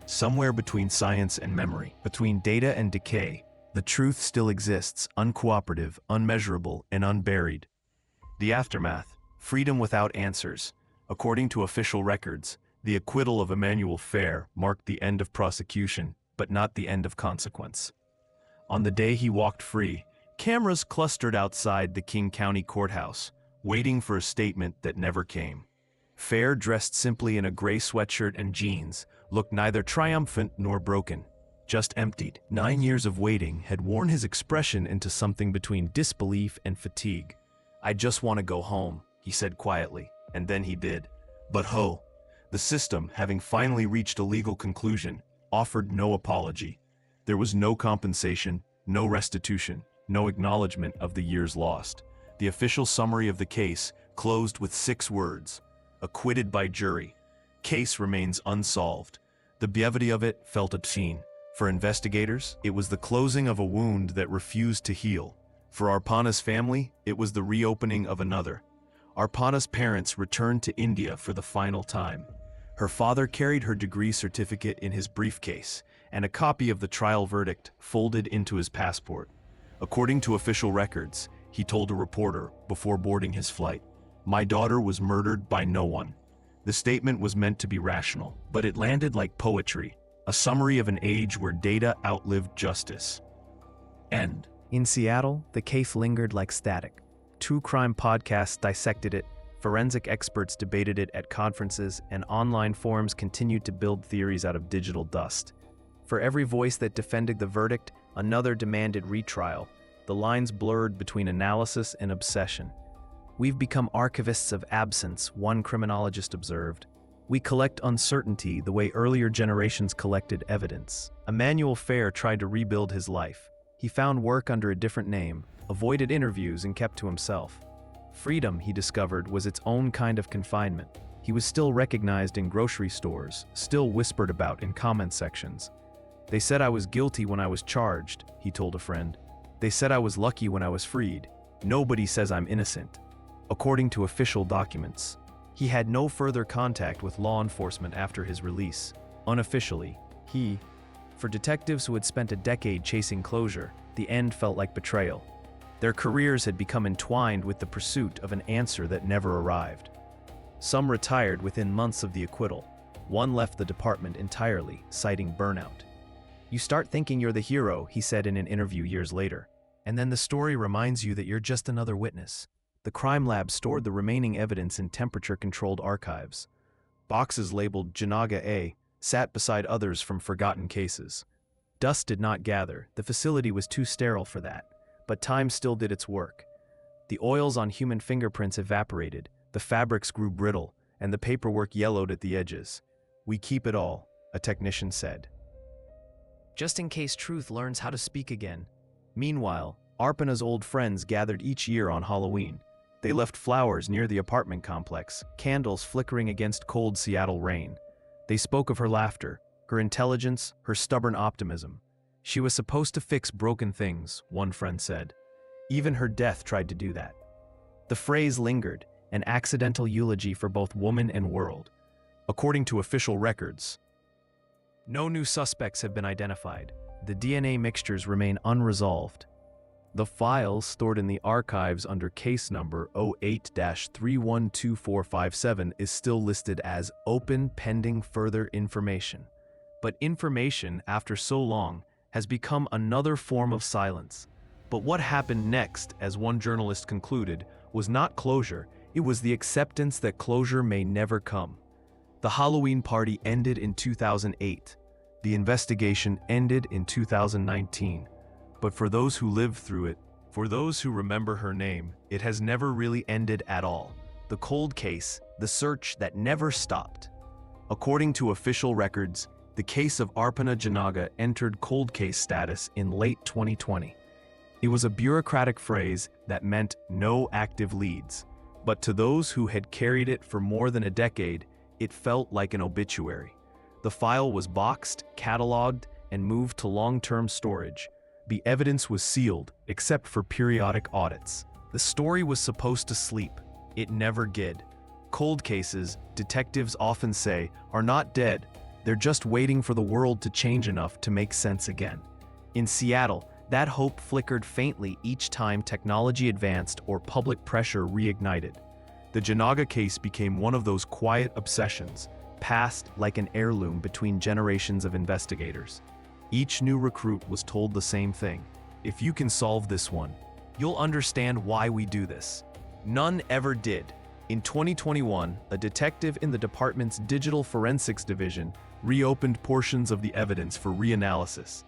Somewhere between science and memory, between data and decay, the truth still exists, uncooperative, unmeasurable, and unburied. The aftermath, freedom without answers. According to official records, the acquittal of Emmanuel Fair marked the end of prosecution, but not the end of consequence. On the day he walked free, cameras clustered outside the King County Courthouse, waiting for a statement that never came. Fair, dressed simply in a gray sweatshirt and jeans, looked neither triumphant nor broken, just emptied. 9 years of waiting had worn his expression into something between disbelief and fatigue. I just want to go home, he said quietly, and then he did. But the system, having finally reached a legal conclusion, offered no apology. There was no compensation, no restitution, no acknowledgement of the years lost. The official summary of the case closed with 6 words: acquitted by jury. Case remains unsolved. The brevity of it felt obscene. For investigators, it was the closing of a wound that refused to heal. For Arpana's family, it was the reopening of another. Arpana's parents returned to India for the final time. Her father carried her degree certificate in his briefcase, and a copy of the trial verdict folded into his passport. According to official records, he told a reporter before boarding his flight, "My daughter was murdered by no one." The statement was meant to be rational, but it landed like poetry. a summary of an age where data outlived justice. End. In Seattle, the case lingered like static. True crime podcasts dissected it, forensic experts debated it at conferences, and online forums continued to build theories out of digital dust. For every voice that defended the verdict, another demanded retrial. The lines blurred between analysis and obsession. "We've become archivists of absence," one criminologist observed. "We collect uncertainty the way earlier generations collected evidence." Emmanuel Fair tried to rebuild his life. He found work under a different name, avoided interviews, and kept to himself. Freedom, he discovered, was its own kind of confinement. He was still recognized in grocery stores, still whispered about in comment sections. "They said I was guilty when I was charged," he told a friend. "They said I was lucky when I was freed. Nobody says I'm innocent." According to official documents, he had no further contact with law enforcement after his release. Unofficially, for detectives who had spent a decade chasing closure, the end felt like betrayal. Their careers had become entwined with the pursuit of an answer that never arrived. Some retired within months of the acquittal. One left the department entirely, citing burnout. "You start thinking you're the hero," he said in an interview years later. "And then the story reminds you that you're just another witness." The crime lab stored the remaining evidence in temperature-controlled archives. Boxes labeled Jinaga A sat beside others from forgotten cases. Dust did not gather, the facility was too sterile for that, but time still did its work. The oils on human fingerprints evaporated, the fabrics grew brittle, and the paperwork yellowed at the edges. "We keep it all," a technician said, "just in case truth learns how to speak again." Meanwhile, Arpana's old friends gathered each year on Halloween. They left flowers near the apartment complex, candles flickering against cold Seattle rain. They spoke of her laughter, her intelligence, her stubborn optimism. "She was supposed to fix broken things," one friend said. Even her death tried to do that. The phrase lingered, an accidental eulogy for both woman and world. According to official records, no new suspects have been identified. The DNA mixtures remain unresolved. The files stored in the archives under case number 08-312457 is still listed as open pending further information. But information, after so long, has become another form of silence. But what happened next, as one journalist concluded, was not closure, it was the acceptance that closure may never come. The Halloween party ended in 2008. The investigation ended in 2019. But for those who lived through it, for those who remember her name, it has never really ended at all. The cold case, the search that never stopped. According to official records, the case of Arpana Jinaga entered cold case status in late 2020. It was a bureaucratic phrase that meant no active leads. But to those who had carried it for more than a decade, it felt like an obituary. The file was boxed, cataloged, and moved to long-term storage. The evidence was sealed, except for periodic audits. The story was supposed to sleep. It never did. Cold cases, detectives often say, are not dead. They're just waiting for the world to change enough to make sense again. In Seattle, that hope flickered faintly each time technology advanced or public pressure reignited. The Jinaga case became one of those quiet obsessions, passed like an heirloom between generations of investigators. Each new recruit was told the same thing. "If you can solve this one, you'll understand why we do this." None ever did. In 2021, a detective in the department's digital forensics division reopened portions of the evidence for reanalysis.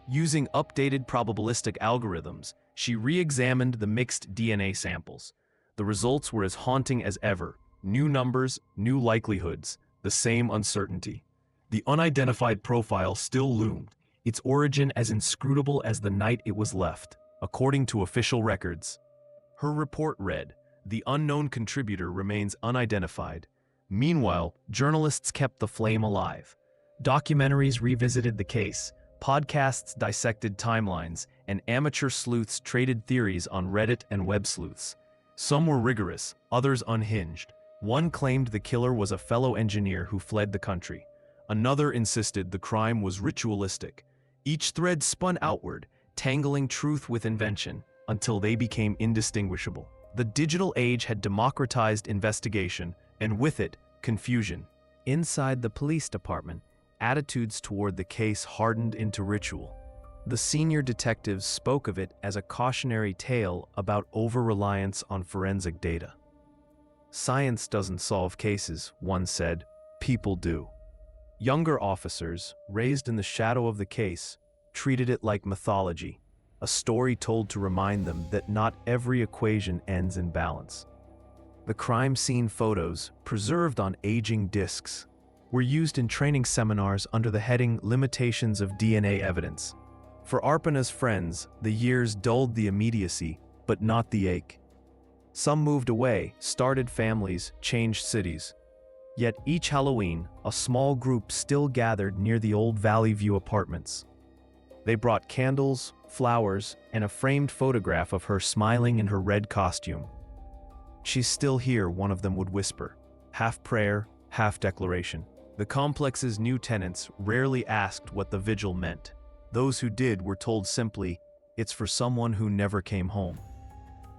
Using updated probabilistic algorithms, she re-examined the mixed DNA samples. The results were as haunting as ever. New numbers, new likelihoods, the same uncertainty. The unidentified profile still loomed, its origin as inscrutable as the night it was left. According to official records, her report read, "The unknown contributor remains unidentified." Meanwhile, journalists kept the flame alive. Documentaries revisited the case, podcasts dissected timelines, and amateur sleuths traded theories on Reddit and web sleuths. Some were rigorous, others unhinged. One claimed the killer was a fellow engineer who fled the country. Another insisted the crime was ritualistic. Each thread spun outward, tangling truth with invention, until they became indistinguishable. The digital age had democratized investigation, and with it, confusion. Inside the police department, attitudes toward the case hardened into ritual. The senior detectives spoke of it as a cautionary tale about over-reliance on forensic data. "Science doesn't solve cases," one said, "people do." Younger officers, raised in the shadow of the case, treated it like mythology, a story told to remind them that not every equation ends in balance. The crime scene photos, preserved on aging discs, were used in training seminars under the heading "Limitations of DNA Evidence." For Arpana's friends, the years dulled the immediacy, but not the ache. Some moved away, started families, changed cities. Yet each Halloween, a small group still gathered near the old Valley View apartments. They brought candles, flowers, and a framed photograph of her smiling in her red costume. "She's still here," one of them would whisper, half prayer, half declaration. The complex's new tenants rarely asked what the vigil meant. Those who did were told simply, "It's for someone who never came home."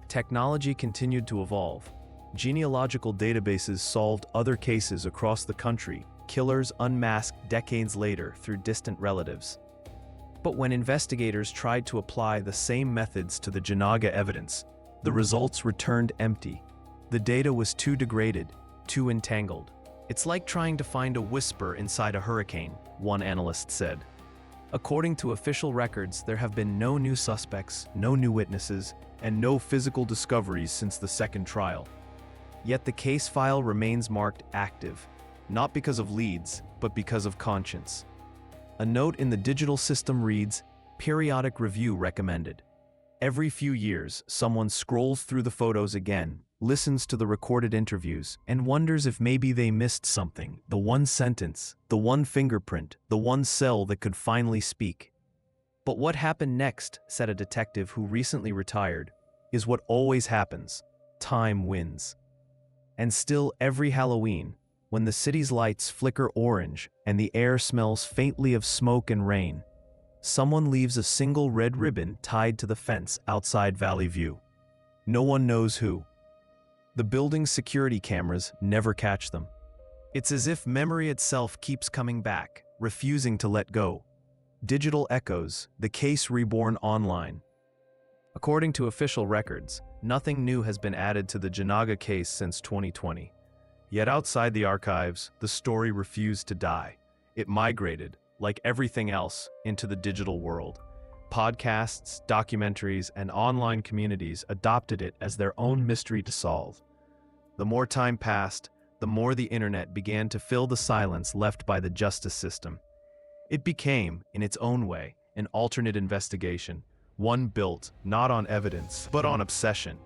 Technology continued to evolve. Genealogical databases solved other cases across the country, killers unmasked decades later through distant relatives. But when investigators tried to apply the same methods to the Jinaga evidence, the results returned empty. The data was too degraded, too entangled. "It's like trying to find a whisper inside a hurricane," one analyst said. According to official records, there have been no new suspects, no new witnesses, and no physical discoveries since the second trial. Yet the case file remains marked active, not because of leads, but because of conscience. A note in the digital system reads, "Periodic review recommended." Every few years, someone scrolls through the photos again, listens to the recorded interviews, and wonders if maybe they missed something, the one sentence, the one fingerprint, the one cell that could finally speak. "But what happened next," said a detective who recently retired, "is what always happens. Time wins." And still every Halloween, when the city's lights flicker orange and the air smells faintly of smoke and rain, someone leaves a single red ribbon tied to the fence outside Valley View. No one knows who. The building's security cameras never catch them. It's as if memory itself keeps coming back, refusing to let go. Digital echoes, the case reborn online. According to official records, nothing new has been added to the Jinaga case since 2020. Yet outside the archives, the story refused to die. It migrated, like everything else, into the digital world. Podcasts, documentaries, and online communities adopted it as their own mystery to solve. The more time passed, the more the internet began to fill the silence left by the justice system. It became, in its own way, an alternate investigation, one built not on evidence, but on obsession.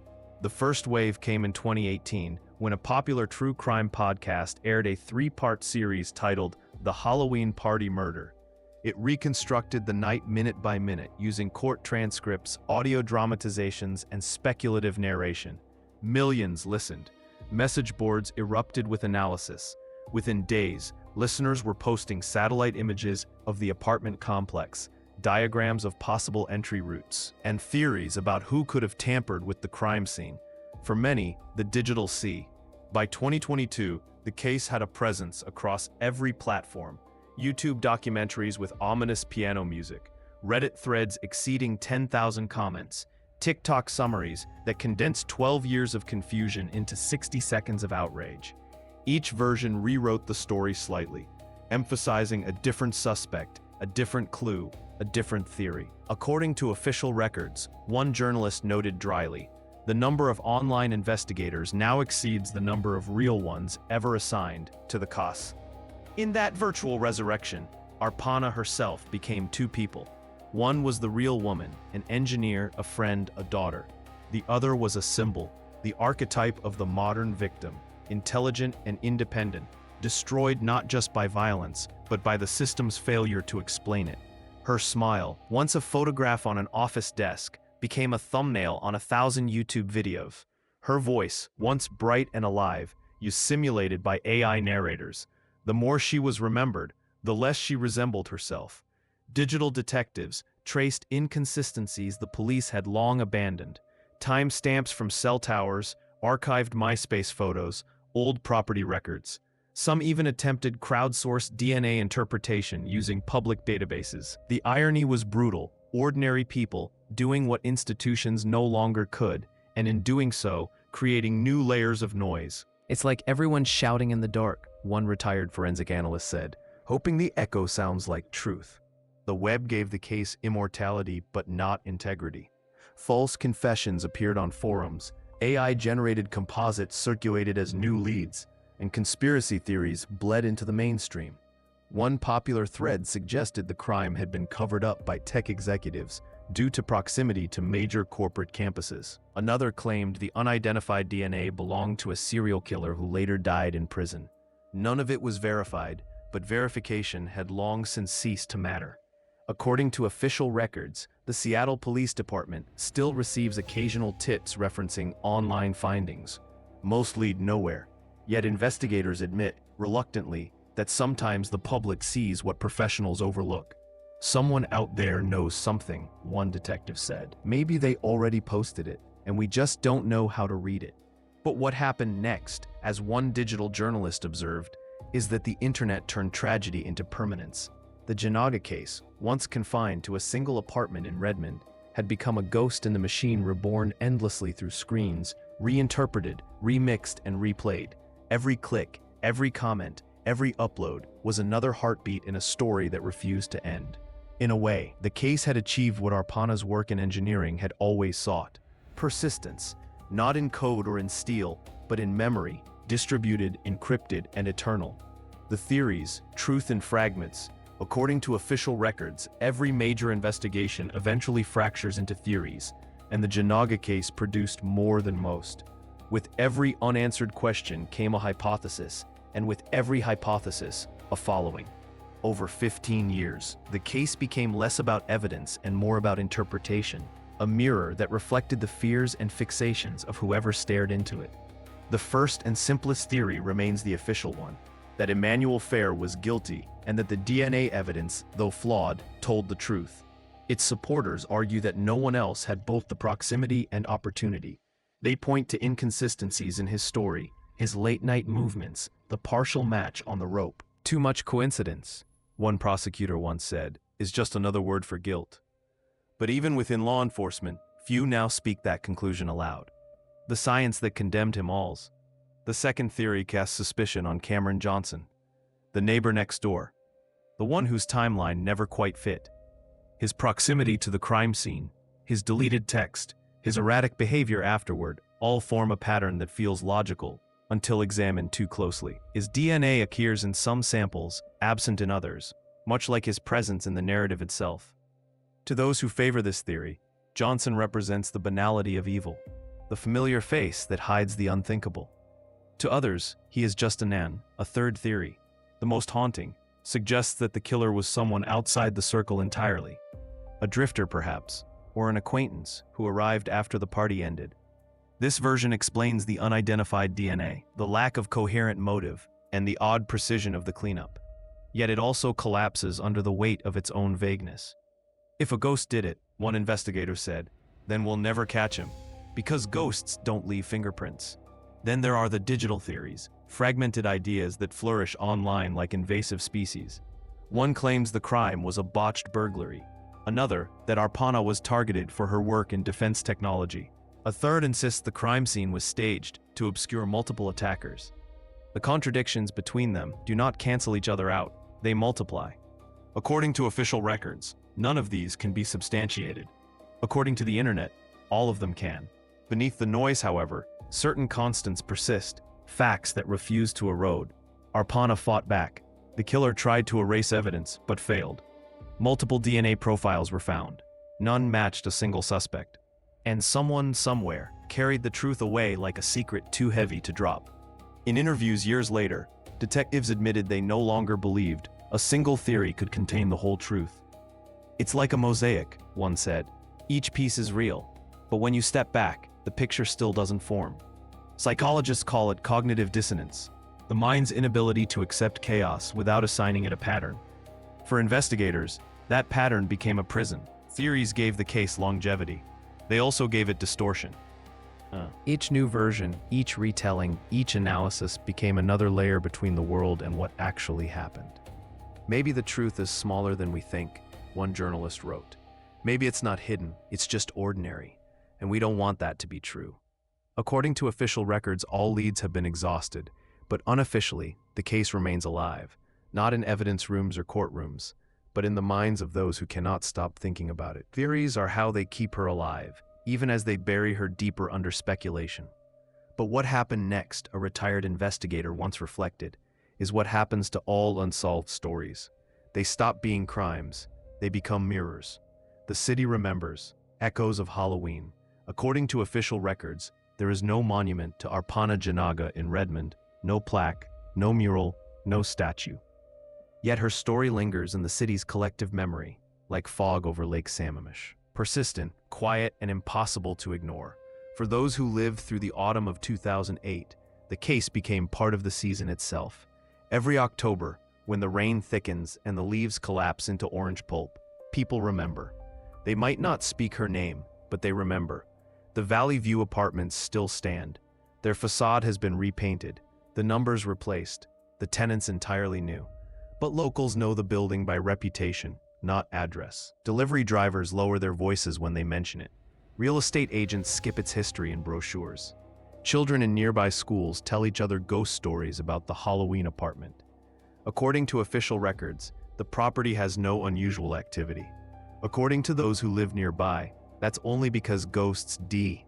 The first wave came in 2018, when a popular true crime podcast aired a three-part series titled The Halloween Party Murder. It reconstructed the night minute by minute using court transcripts, audio dramatizations, and speculative narration. Millions listened. Message boards erupted with analysis. Within days, listeners were posting satellite images of the apartment complex, diagrams of possible entry routes, and theories about who could have tampered with the crime scene. For many, the digital sea. By 2022, the case had a presence across every platform. YouTube documentaries with ominous piano music, Reddit threads exceeding 10,000 comments, TikTok summaries that condensed 12 years of confusion into 60 seconds of outrage. Each version rewrote the story slightly, emphasizing a different suspect, a different clue, a different theory. According to official records, one journalist noted dryly, "The number of online investigators now exceeds the number of real ones ever assigned to the cause." In that virtual resurrection, Arpana herself became two people. One was the real woman, an engineer, a friend, a daughter. The other was a symbol, the archetype of the modern victim, intelligent and independent, destroyed not just by violence, but by the system's failure to explain it. Her smile, once a photograph on an office desk, became a thumbnail on 1,000 YouTube videos. Her voice, once bright and alive, used simulated by AI narrators. The more she was remembered, the less she resembled herself. Digital detectives traced inconsistencies the police had long abandoned. Timestamps from cell towers, archived MySpace photos, old property records. Some even attempted crowdsourced DNA interpretation using public databases. The irony was brutal: ordinary people doing what institutions no longer could, and in doing so, creating new layers of noise. "It's like everyone's shouting in the dark," one retired forensic analyst said, hoping the echo sounds like truth. The web gave the case immortality but not integrity. False confessions appeared on forums, AI-generated composites circulated as new leads, and conspiracy theories bled into the mainstream. One popular thread suggested the crime had been covered up by tech executives due to proximity to major corporate campuses. Another claimed the unidentified DNA belonged to a serial killer who later died in prison. None of it was verified, but verification had long since ceased to matter. According to official records, the Seattle Police Department still receives occasional tips referencing online findings. Most lead nowhere, yet investigators admit, reluctantly, that sometimes the public sees what professionals overlook. "Someone out there knows something," one detective said. "Maybe they already posted it, and we just don't know how to read it." But what happened next, as one digital journalist observed, is that the internet turned tragedy into permanence. The Jinaga case, once confined to a single apartment in Redmond, had become a ghost in the machine reborn endlessly through screens, reinterpreted, remixed, and replayed. Every click, every comment, every upload was another heartbeat in a story that refused to end. In a way, the case had achieved what Arpana's work in engineering had always sought: persistence, not in code or in steel, but in memory, distributed, encrypted, and eternal. The theories, truth in fragments. According to official records, every major investigation eventually fractures into theories, and the Jinaga case produced more than most. With every unanswered question came a hypothesis, and with every hypothesis, a following. Over 15 years, the case became less about evidence and more about interpretation, a mirror that reflected the fears and fixations of whoever stared into it. The first and simplest theory remains the official one: that Emmanuel Fair was guilty, and that the DNA evidence, though flawed, told the truth. Its supporters argue that no one else had both the proximity and opportunity. They point to inconsistencies in his story, his late-night movements, the partial match on the rope. "Too much coincidence," one prosecutor once said, "is just another word for guilt." But even within law enforcement, few now speak that conclusion aloud. The science that condemned him alls. The second theory casts suspicion on Cameron Johnson, the neighbor next door, the one whose timeline never quite fit. His proximity to the crime scene, his deleted text, his erratic behavior afterward, all form a pattern that feels logical until examined too closely. His DNA appears in some samples, absent in others, much like his presence in the narrative itself. To those who favor this theory, Johnson represents the banality of evil, the familiar face that hides the unthinkable. To others, he is just a third theory, the most haunting, suggests that the killer was someone outside the circle entirely. A drifter perhaps, or an acquaintance who arrived after the party ended. This version explains the unidentified DNA, the lack of coherent motive, and the odd precision of the cleanup. Yet it also collapses under the weight of its own vagueness. "If a ghost did it," one investigator said, "then we'll never catch him, because ghosts don't leave fingerprints." Then there are the digital theories, fragmented ideas that flourish online like invasive species. One claims the crime was a botched burglary. Another, that Arpana was targeted for her work in defense technology. A third insists the crime scene was staged to obscure multiple attackers. The contradictions between them do not cancel each other out, they multiply. According to official records, none of these can be substantiated. According to the internet, all of them can. Beneath the noise, however, certain constants persist, facts that refuse to erode. Arpana fought back. The killer tried to erase evidence, but failed. Multiple DNA profiles were found. None matched a single suspect. And someone, somewhere, carried the truth away like a secret too heavy to drop. In interviews years later, detectives admitted they no longer believed a single theory could contain the whole truth. "It's like a mosaic," one said. "Each piece is real, but when you step back, the picture still doesn't form." Psychologists call it cognitive dissonance, the mind's inability to accept chaos without assigning it a pattern. For investigators, that pattern became a prison. Theories gave the case longevity. They also gave it distortion. Each new version, each retelling, each analysis became another layer between the world and what actually happened. Maybe the truth is smaller than we think, one journalist wrote. Maybe it's not hidden, it's just ordinary, and we don't want that to be true. According to official records, all leads have been exhausted, but unofficially, the case remains alive, not in evidence rooms or courtrooms, but in the minds of those who cannot stop thinking about it. Theories are how they keep her alive, even as they bury her deeper under speculation. But what happened next, a retired investigator once reflected, is what happens to all unsolved stories. They stop being crimes, they become mirrors. The city remembers, echoes of Halloween. According to official records, there is no monument to Arpana Jinaga in Redmond, no plaque, no mural, no statue. Yet her story lingers in the city's collective memory, like fog over Lake Sammamish. Persistent, quiet, and impossible to ignore. For those who lived through the autumn of 2008, the case became part of the season itself. Every October, when the rain thickens and the leaves collapse into orange pulp, people remember. They might not speak her name, but they remember. The Valley View apartments still stand. Their facade has been repainted, the numbers replaced, the tenants entirely new. But locals know the building by reputation, not address. Delivery drivers lower their voices when they mention it. Real estate agents skip its history in brochures. Children in nearby schools tell each other ghost stories about the Halloween apartment. According to official records, the property has no unusual activity. According to those who live nearby, that's only because ghosts d.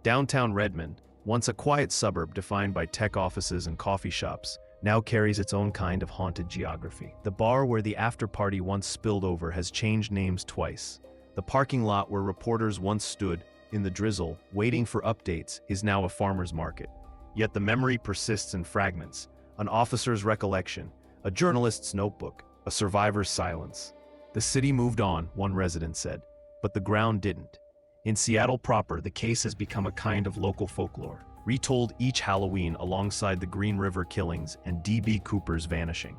Downtown Redmond, once a quiet suburb defined by tech offices and coffee shops, now carries its own kind of haunted geography. The bar where the after-party once spilled over has changed names twice. The parking lot where reporters once stood, in the drizzle, waiting for updates, is now a farmer's market. Yet the memory persists in fragments, an officer's recollection, a journalist's notebook, a survivor's silence. The city moved on, one resident said, but the ground didn't. In Seattle proper, the case has become a kind of local folklore, retold each Halloween alongside the Green River killings and D.B. Cooper's vanishing.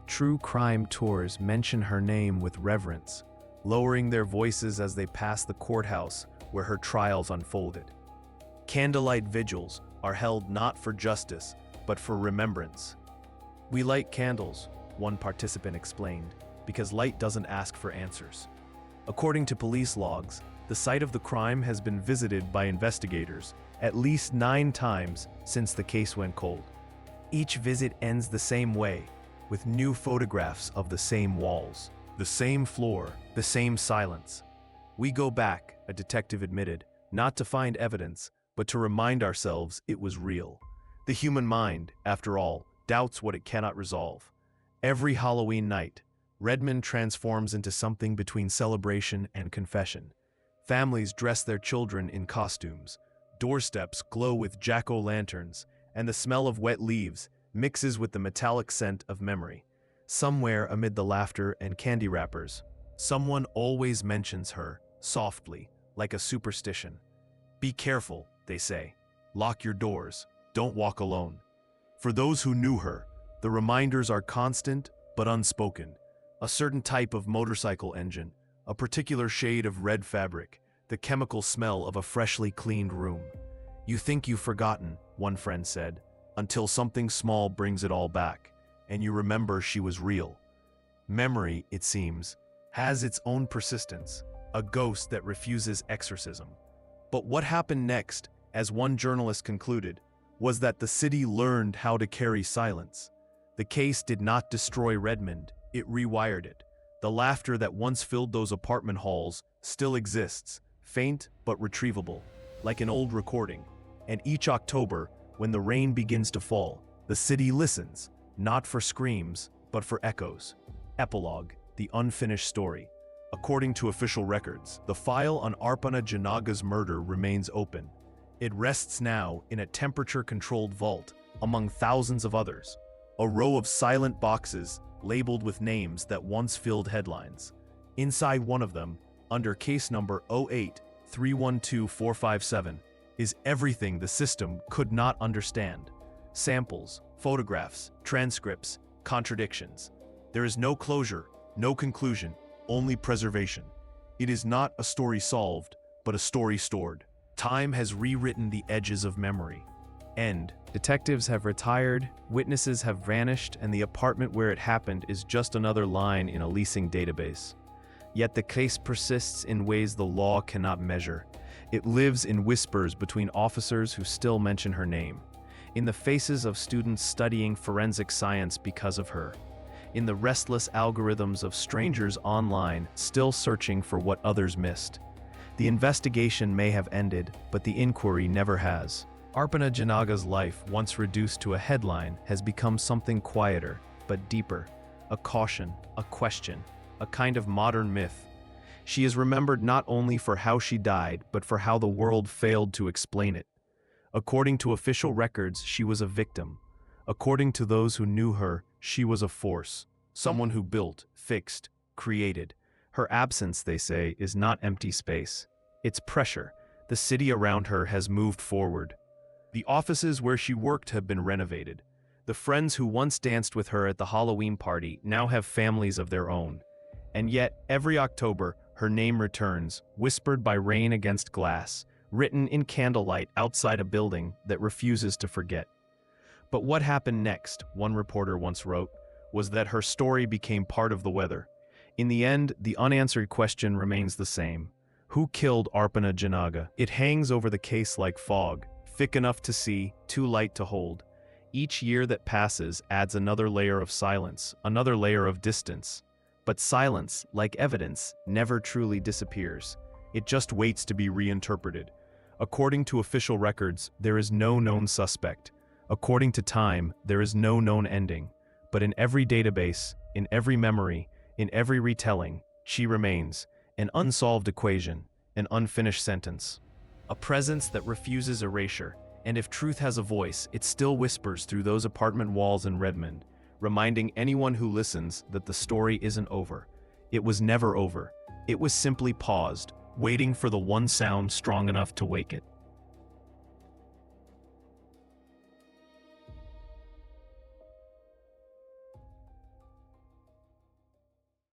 True crime tours mention her name with reverence, lowering their voices as they pass the courthouse where her trials unfolded. Candlelight vigils are held not for justice, but for remembrance. We light candles, one participant explained, because light doesn't ask for answers. According to police logs, the site of the crime has been visited by investigators at least 9 times since the case went cold. Each visit ends the same way, with new photographs of the same walls, the same floor, the same silence. We go back, a detective admitted, not to find evidence, but to remind ourselves it was real. The human mind, after all, doubts what it cannot resolve. Every Halloween night, Redmond transforms into something between celebration and confession. Families dress their children in costumes. Doorsteps glow with jack-o'-lanterns, and the smell of wet leaves mixes with the metallic scent of memory. Somewhere amid the laughter and candy wrappers, someone always mentions her, softly, like a superstition. Be careful, they say. Lock your doors. Don't walk alone. For those who knew her, the reminders are constant but unspoken. A certain type of motorcycle engine, a particular shade of red fabric, the chemical smell of a freshly cleaned room. You think you've forgotten, one friend said, until something small brings it all back, and you remember she was real. Memory, it seems, has its own persistence, a ghost that refuses exorcism. But what happened next, as one journalist concluded, was that the city learned how to carry silence. The case did not destroy Redmond, it rewired it. The laughter that once filled those apartment halls still exists, faint but retrievable, like an old recording. And each October, when the rain begins to fall, the city listens, not for screams, but for echoes. Epilogue, the unfinished story. According to official records, the file on Arpana Jinaga's murder remains open. It rests now in a temperature-controlled vault, among thousands of others. A row of silent boxes labeled with names that once filled headlines. Inside one of them, under case number 08312-457, is everything the system could not understand. Samples, photographs, transcripts, contradictions. There is no closure, no conclusion, only preservation. It is not a story solved, but a story stored. Time has rewritten the edges of memory. End. Detectives have retired, witnesses have vanished, and the apartment where it happened is just another line in a leasing database. Yet the case persists in ways the law cannot measure. It lives in whispers between officers who still mention her name, in the faces of students studying forensic science because of her, in the restless algorithms of strangers online still searching for what others missed. The investigation may have ended, but the inquiry never has. Arpana Jinaga's life, once reduced to a headline, has become something quieter, but deeper. A caution, a question, a kind of modern myth. She is remembered not only for how she died, but for how the world failed to explain it. According to official records, she was a victim. According to those who knew her, she was a force. Someone who built, fixed, created. Her absence, they say, is not empty space. It's pressure. The city around her has moved forward. The offices where she worked have been renovated. The friends who once danced with her at the Halloween party now have families of their own. And yet, every October, her name returns, whispered by rain against glass, written in candlelight outside a building that refuses to forget. But what happened next, one reporter once wrote, was that her story became part of the weather. In the end, the unanswered question remains the same. Who killed Arpana Jinaga? It hangs over the case like fog, thick enough to see, too light to hold. Each year that passes adds another layer of silence, another layer of distance. But silence, like evidence, never truly disappears. It just waits to be reinterpreted. According to official records, there is no known suspect. According to time, there is no known ending. But in every database, in every memory, in every retelling, she remains, an unsolved equation, an unfinished sentence. A presence that refuses erasure, and if truth has a voice, it still whispers through those apartment walls in Redmond, reminding anyone who listens that the story isn't over. It was never over. It was simply paused, waiting for the one sound strong enough to wake it.